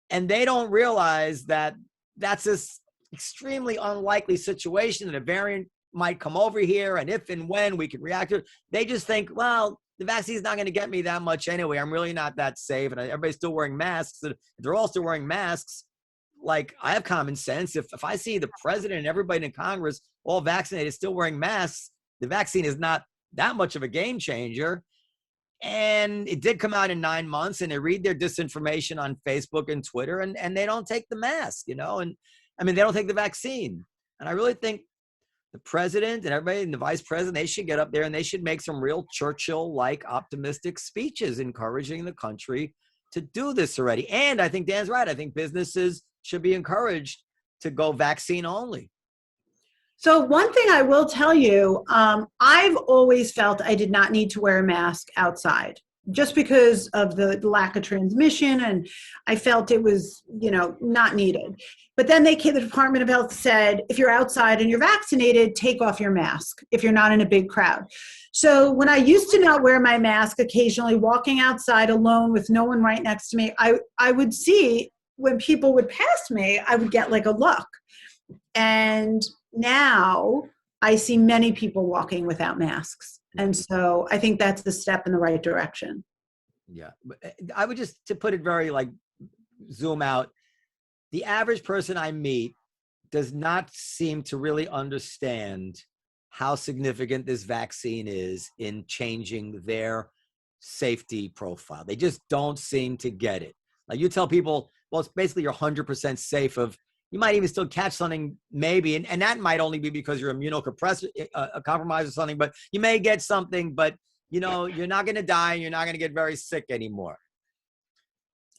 And they don't realize that that's this extremely unlikely situation that a variant might come over here. And if and when we can react to it, they just think, well, the vaccine's not going to get me that much anyway. I'm really not that safe. And everybody's still wearing masks. If they're all still wearing masks, like I have common sense. If I see the president and everybody in Congress all vaccinated, still wearing masks, the vaccine is not that much of a game changer. And it did come out in 9 months, and they read their disinformation on Facebook and Twitter, and they don't take the mask, and they don't take the vaccine. And I really think the president and everybody and the vice president, they should get up there and they should make some real Churchill-like optimistic speeches encouraging the country to do this already. And I think Dan's right. I think businesses should be encouraged to go vaccine only. So one thing I will tell you, I've always felt I did not need to wear a mask outside just because of the lack of transmission, and I felt it was, not needed. But then the Department of Health said, if you're outside and you're vaccinated, take off your mask if you're not in a big crowd. So when I used to not wear my mask occasionally, walking outside alone with no one right next to me, I would see when people would pass me, I would get like a look. And now I see many people walking without masks. And so I think that's the step in the right direction. Yeah. I would just, to put it very zoom out, the average person I meet does not seem to really understand how significant this vaccine is in changing their safety profile. They just don't seem to get it. Like you tell people, well, it's basically you're 100% safe of, you might even still catch something maybe, and that might only be because you're immunocompromised or something, but you may get something, but you're not going to die and you're not going to get very sick anymore.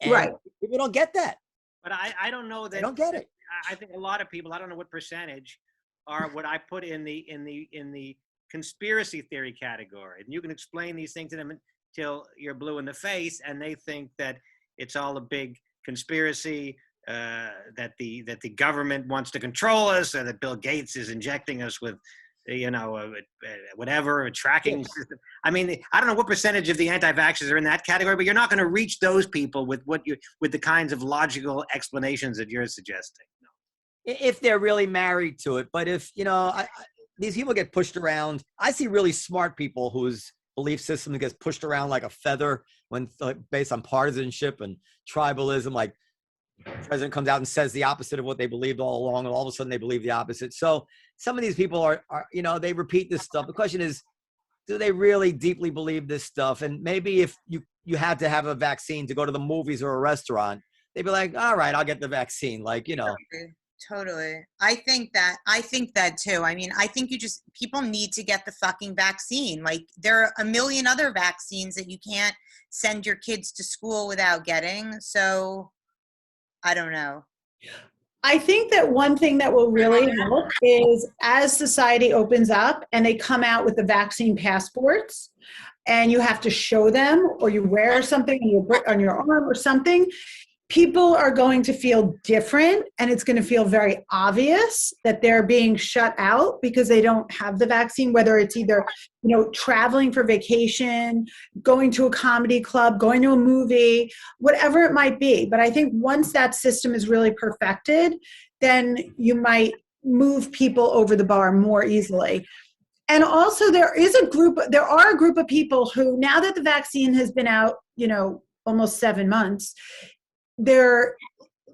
And right. People don't get that. But I don't know that. They don't get it. I think a lot of people, I don't know what percentage, are what I put in the conspiracy theory category. And you can explain these things to them until you're blue in the face, and they think that it's all a big conspiracy, that the government wants to control us, or that Bill Gates is injecting us with, whatever, a tracking system. I mean, I don't know what percentage of the anti-vaxxers are in that category, but you're not going to reach those people with the kinds of logical explanations that you're suggesting. If they're really married to it. But if, these people get pushed around. I see really smart people whose belief system gets pushed around like a feather when based on partisanship and tribalism. Like the president comes out and says the opposite of what they believed all along, and all of a sudden they believe the opposite. So some of these people are they repeat this stuff. The question is, do they really deeply believe this stuff? And maybe if you had to have a vaccine to go to the movies or a restaurant, they'd be like, all right, I'll get the vaccine. Totally. I think that too. I mean, I think people need to get the fucking vaccine. Like, there are a million other vaccines that you can't send your kids to school without getting. So I don't know. I think that one thing that will really help is as society opens up and they come out with the vaccine passports, and you have to show them, or you wear something on your arm or something, people are going to feel different, and it's going to feel very obvious that they're being shut out because they don't have the vaccine, whether it's either, traveling for vacation, going to a comedy club, going to a movie, whatever it might be. But I think once that system is really perfected, then you might move people over the bar more easily. And also there are a group of people who, now that the vaccine has been out, almost 7 months, they're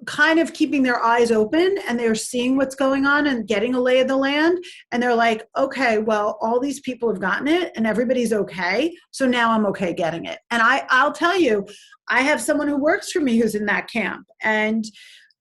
kind of keeping their eyes open, and they're seeing what's going on and getting a lay of the land. And they're like, okay, well, all these people have gotten it and everybody's okay. So now I'm okay getting it. And I'll tell you, I have someone who works for me who's in that camp, and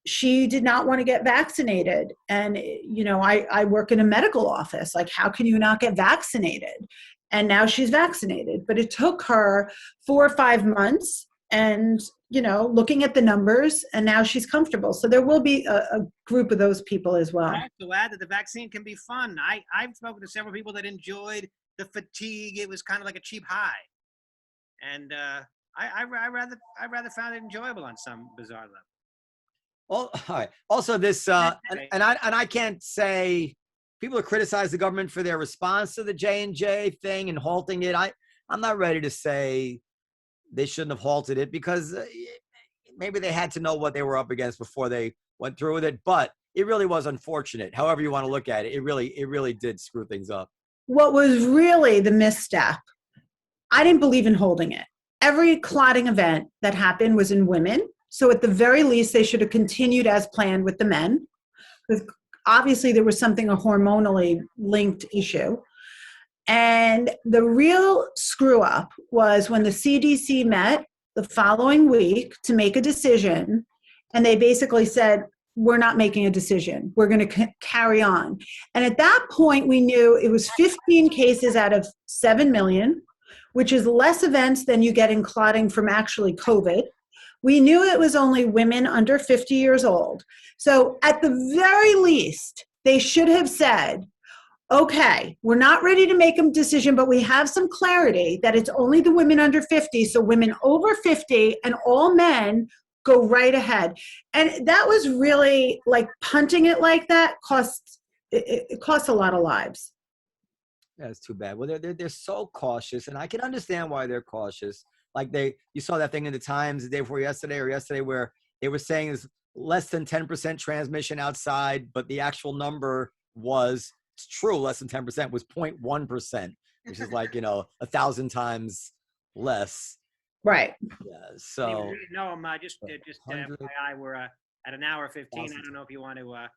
she did not want to get vaccinated. And, I work in a medical office. Like, how can you not get vaccinated? And now she's vaccinated, but it took her 4 or 5 months, and looking at the numbers, and now she's comfortable. So there will be a group of those people as well. I have to add that the vaccine can be fun. I've spoken to several people that enjoyed the fatigue. It was kind of like a cheap high, and I rather found it enjoyable on some bizarre level. Well, all right. Also, this and I can't say, people have criticized the government for their response to the J&J thing and halting it. I'm not ready to say they shouldn't have halted it, because maybe they had to know what they were up against before they went through with it. But it really was unfortunate. However you want to look at it, it really did screw things up. What was really the misstep, I didn't believe in holding it. Every clotting event that happened was in women. So at the very least, they should have continued as planned with the men, because obviously there was a hormonally linked issue. And the real screw up was when the CDC met the following week to make a decision, and they basically said, we're not making a decision. We're going to carry on. And at that point, we knew it was 15 cases out of 7 million, which is less events than you get in clotting from actually COVID. We knew it was only women under 50 years old. So at the very least, they should have said, okay, we're not ready to make a decision, but we have some clarity that it's only the women under 50. So women over 50 and all men go right ahead. And that was really, like, punting it like that it costs a lot of lives. That's too bad. Well, they're so cautious, and I can understand why they're cautious. Like, you saw that thing in the Times the day before yesterday where they were saying it's less than 10% transmission outside, but the actual number was, it's true, less than 10%, was 0.1%, which is like, 1,000 times less. Right. Yeah. So no, just FYI, we're at an hour 15. I don't know if you want to.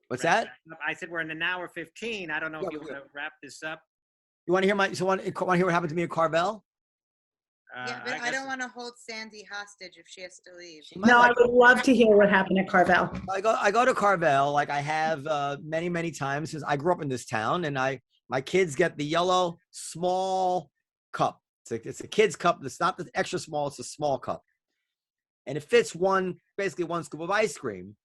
What's that? I said we're in an hour 15. I don't know if you want to wrap this up. You want to hear want to hear what happened to me at Carvel? Yeah, but I don't want to hold Sandy hostage if she has to leave. No, I would love to hear what happened at Carvel. I go to Carvel, like I have many, many times since I grew up in this town, and my kids get the yellow small cup. It's a kid's cup. It's not the extra small. It's a small cup, and it fits basically one scoop of ice cream.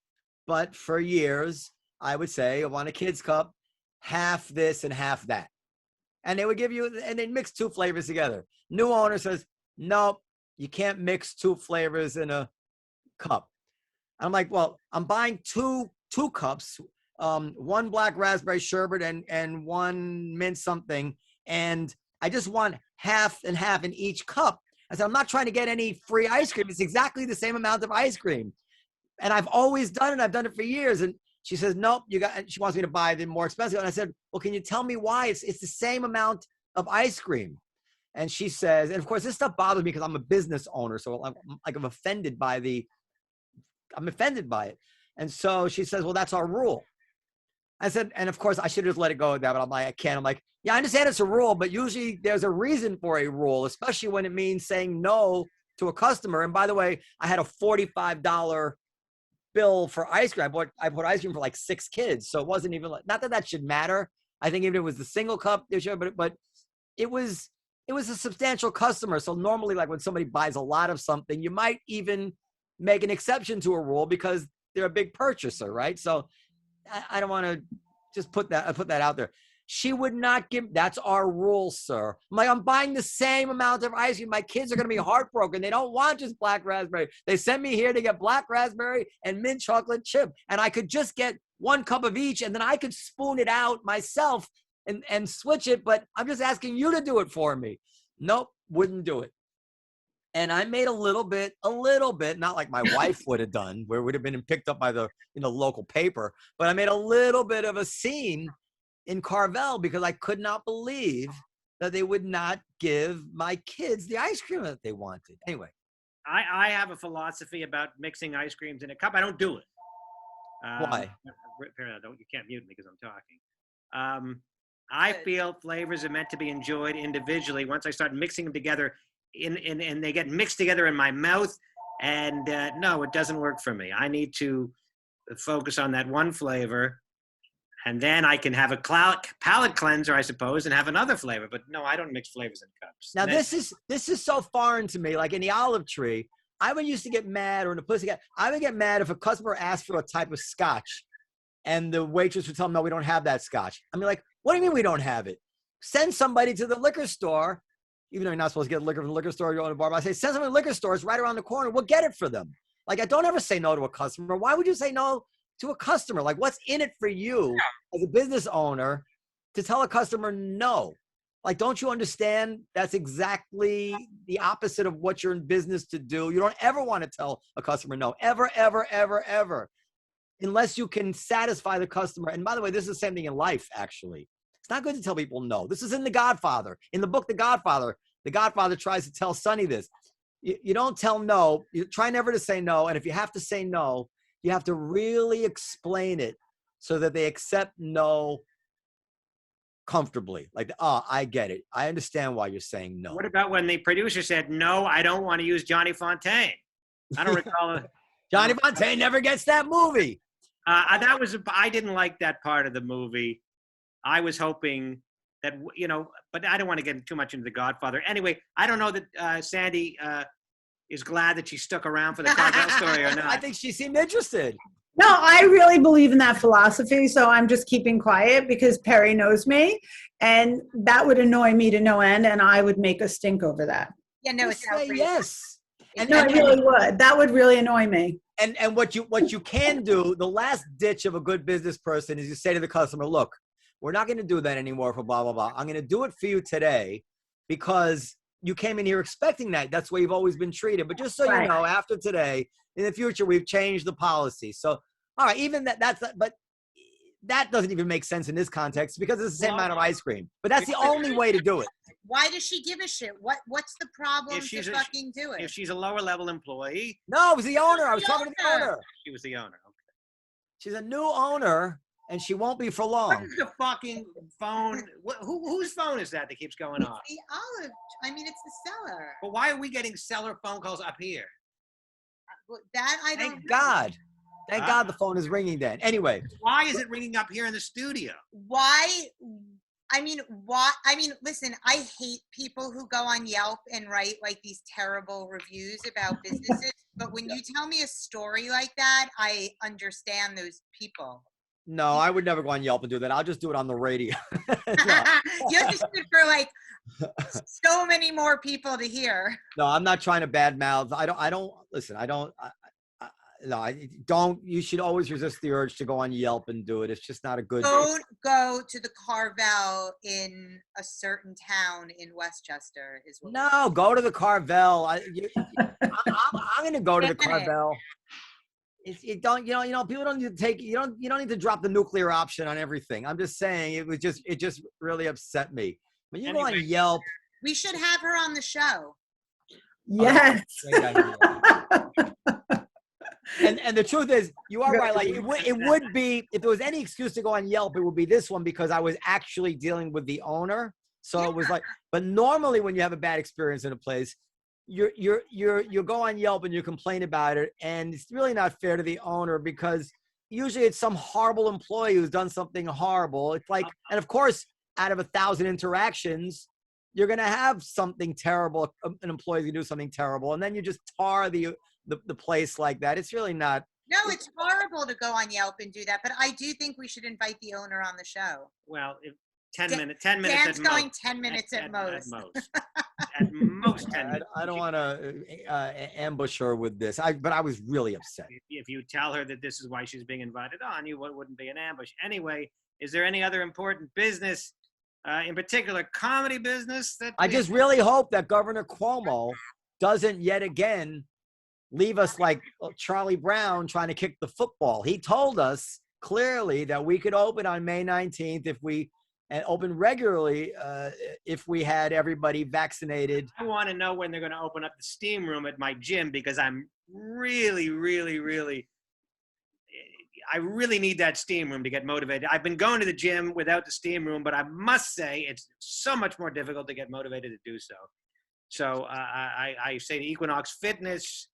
But for years, I would say, I want a kid's cup, half this and half that, and they would give you, and they'd mix two flavors together. New owner says, nope, you can't mix 2 flavors in a cup. I'm like, well, I'm buying two cups, 1 black raspberry sherbet and 1 mint something, and I just want half and half in each cup. I said, I'm not trying to get any free ice cream. It's exactly the same amount of ice cream. And I've always done it. I've done it for years. And she says, nope, she wants me to buy the more expensive. And I said, well, can you tell me why? It's the same amount of ice cream. And she says, and of course, this stuff bothers me because I'm a business owner. So I'm offended by it. And so she says, well, that's our rule. I said, and of course I should have just let it go with that, but I'm like, I can't. I'm like, yeah, I understand it's a rule, but usually there's a reason for a rule, especially when it means saying no to a customer. And by the way, I had a $45 bill for ice cream. I bought ice cream for like 6 kids. So it wasn't even like, not that that should matter. I think even if it was the single cup, but it was a substantial customer. So normally, like when somebody buys a lot of something, you might even make an exception to a rule because they're a big purchaser, right? So I don't want to just put that out there. She would not give, that's our rule, sir. I'm like, I'm buying the same amount of ice cream. My kids are going to be heartbroken. They don't want just black raspberry. They sent me here to get black raspberry and mint chocolate chip. And I could just get 1 cup of each, and then I could spoon it out myself and switch it. But I'm just asking you to do it for me. Nope, wouldn't do it. And I made a little bit, not like my wife would have done, where it would have been picked up by the local paper, but I made a little bit of a scene in Carvel because I could not believe that they would not give my kids the ice cream that they wanted. Anyway. I have a philosophy about mixing ice creams in a cup. I don't do it. Why? You can't mute me because I'm talking. I feel flavors are meant to be enjoyed individually. Once I start mixing them together, and they get mixed together in my mouth, and no, it doesn't work for me. I need to focus on that one flavor, and then I can have a palate cleanser, I suppose, and have another flavor. But no, I don't mix flavors in cups. Now this is so foreign to me. Like in the olive tree, I would used to get mad, or in the Pussycat, I would get mad if a customer asked for a type of scotch, and the waitress would tell them, no, we don't have that scotch. I mean, like, what do you mean we don't have it? Send somebody to the liquor store. Even though you're not supposed to get liquor from the liquor store, you go to the bar. But I say, send them to the liquor store. It's right around the corner. We'll get it for them. Like, I don't ever say no to a customer. Why would you say no to a customer? Like, what's in it for you as a business owner to tell a customer no? Like, don't you understand that's exactly the opposite of what you're in business to do? You don't ever want to tell a customer no. Ever, ever, ever, ever. Unless you can satisfy the customer. And by the way, this is the same thing in life, actually. It's not good to tell people no. This is in The Godfather. In the book, The Godfather tries to tell Sonny this. You don't tell no. You try never to say no. And if you have to say no, you have to really explain it so that they accept no comfortably. Like, oh, I get it. I understand why you're saying no. What about when the producer said, no, I don't want to use Johnny Fontaine? I don't recall it. Johnny Fontaine never gets that movie. I didn't like that part of the movie. I was hoping that, but I don't want to get too much into The Godfather. Anyway, I don't know that Sandy is glad that she stuck around for the Carvel story or not. I think she seemed interested. No, I really believe in that philosophy, so I'm just keeping quiet because Perry knows me, and that would annoy me to no end, and I would make a stink over that. Yeah, no, it's outrageous. Yes. And it really would. That would really annoy me. And what you can do, the last ditch of a good business person is you say to the customer, look, we're not going to do that anymore for blah, blah, blah. I'm going to do it for you today because you came in here expecting that. That's the way you've always been treated. But just so you know, after today, in the future, we've changed the policy. So, all right, even but that doesn't even make sense in this context because it's the same amount of ice cream. But that's the only way to do it. Why does she give a shit? What's the problem to fucking do it? If she's a lower level employee. No, it was the owner. I was talking to the owner. She was the owner. Okay. She's a new owner. And she won't be for long. What is the fucking phone? Whose phone is that keeps going off? The Olive. I mean, it's the Cellar. But why are we getting Cellar phone calls up here? That I don't know. Thank God the phone is ringing then. Anyway. Why is it ringing up here in the studio? Why? I mean, listen, I hate people who go on Yelp and write like these terrible reviews about businesses. But when you tell me a story like that, I understand those people. No, I would never go on Yelp and do that. I'll just do it on the radio. No. You have to do it for like so many more people to hear. No, I'm not trying to badmouth. You should always resist the urge to go on Yelp and do it. It's just not a good. Don't go to the Carvel in a certain town in Westchester. Go to the Carvel. I'm going to go to the Carvel. People don't need to you don't need to drop the nuclear option on everything. I'm just saying it just really upset me. When you go on Yelp, we should have her on the show. Yes. And the truth is, you are right. Like it would be, if there was any excuse to go on Yelp, it would be this one, because I was actually dealing with the owner. So it was like, but normally when you have a bad experience in a place, you go on Yelp and you complain about it, and it's really not fair to the owner, because usually it's some horrible employee who's done something horrible. It's like, and of course, out of 1,000 interactions, you're going to have something terrible. An employee's going to do something terrible, and then you just tar the place like that. It's really not. No, it's horrible to go on Yelp and do that, but I do think we should invite the owner on the show. Well, 10 minutes. 10 minutes. Dan's going 10 minutes at most. At most 10 minutes. I don't want to ambush her with this. But I was really upset. If you tell her that this is why she's being invited on, it wouldn't be an ambush. Anyway, is there any other important business, in particular comedy business? I just really hope that Governor Cuomo doesn't yet again leave us like Charlie Brown trying to kick the football. He told us clearly that we could open on May 19th and open regularly if we had everybody vaccinated. I want to know when they're going to open up the steam room at my gym, because I'm really need that steam room to get motivated. I've been going to the gym without the steam room, but I must say it's so much more difficult to get motivated to do so. So I say to Equinox Fitness,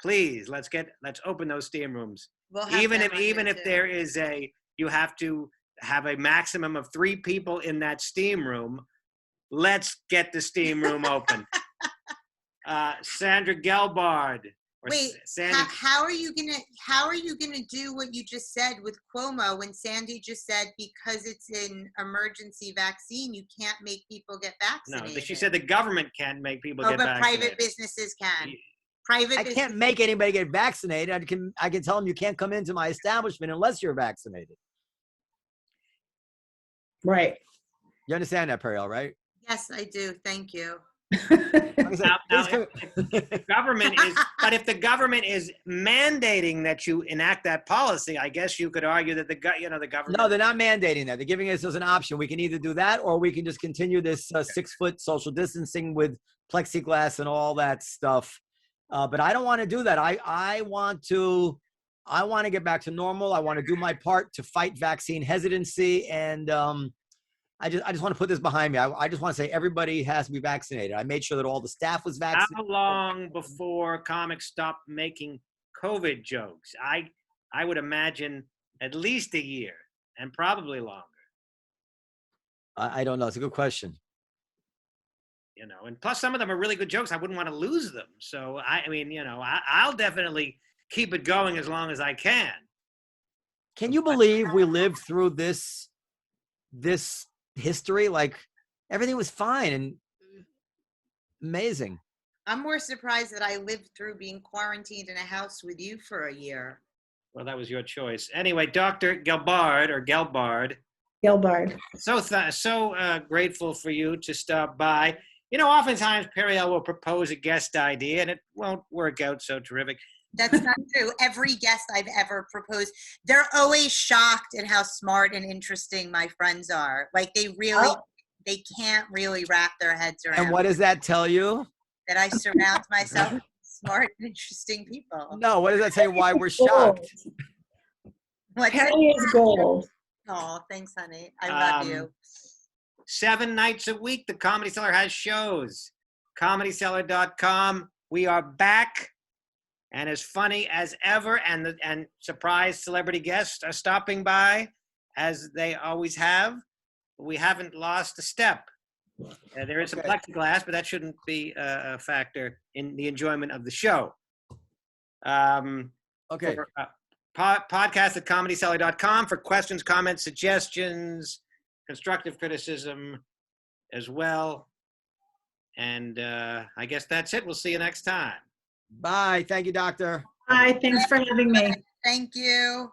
please, let's open those steam rooms. Even if there is you have to have a maximum of 3 people in that steam room, let's get the steam room open. Sandra Gelbard. Wait, how are you gonna do what you just said with Cuomo when Sandy just said because it's an emergency vaccine, you can't make people get vaccinated? No, but she said the government can't make people get vaccinated. But private businesses can. I can't make anybody get vaccinated. I can tell them you can't come into my establishment unless you're vaccinated. Right. You understand that, Periel, right? Yes, I do. Thank you. If the government is mandating that you enact that policy, I guess you could argue that the government. No, they're not mandating that. They're giving us as an option. We can either do that, or we can just continue this 6-foot social distancing with plexiglass and all that stuff. But I don't want to do that. I want to get back to normal. I want to do my part to fight vaccine hesitancy, and I just want to put this behind me. I just want to say everybody has to be vaccinated. I made sure that all the staff was vaccinated. How long before comics stopped making COVID jokes? I would imagine at least a year, and probably longer. I don't know. It's a good question. And plus some of them are really good jokes. I wouldn't want to lose them. So I'll definitely keep it going as long as I can. Can you believe we lived through this history? Like, everything was fine and amazing. I'm more surprised that I lived through being quarantined in a house with you for a year. Well, that was your choice. Anyway, Dr. Gelbard. So grateful for you to stop by. Oftentimes Periel will propose a guest idea and it won't work out so terrific. That's not true. Every guest I've ever proposed, they're always shocked at how smart and interesting my friends are. Like they can't really wrap their heads around. And what does that tell you? That I surround myself with smart and interesting people. No, what does that say why we're shocked? Penny is gold. Oh, thanks, honey. I love you. 7 nights a week, the Comedy Cellar has shows. ComedyCellar.com. We are back. And as funny as ever, and surprise celebrity guests are stopping by, as they always have. We haven't lost a step. There is some plexiglass, but that shouldn't be a factor in the enjoyment of the show. podcast at comedycellar.com for questions, comments, suggestions, constructive criticism as well. And I guess that's it. We'll see you next time. Bye. Thank you, doctor. Hi, thanks for having me. Thank you.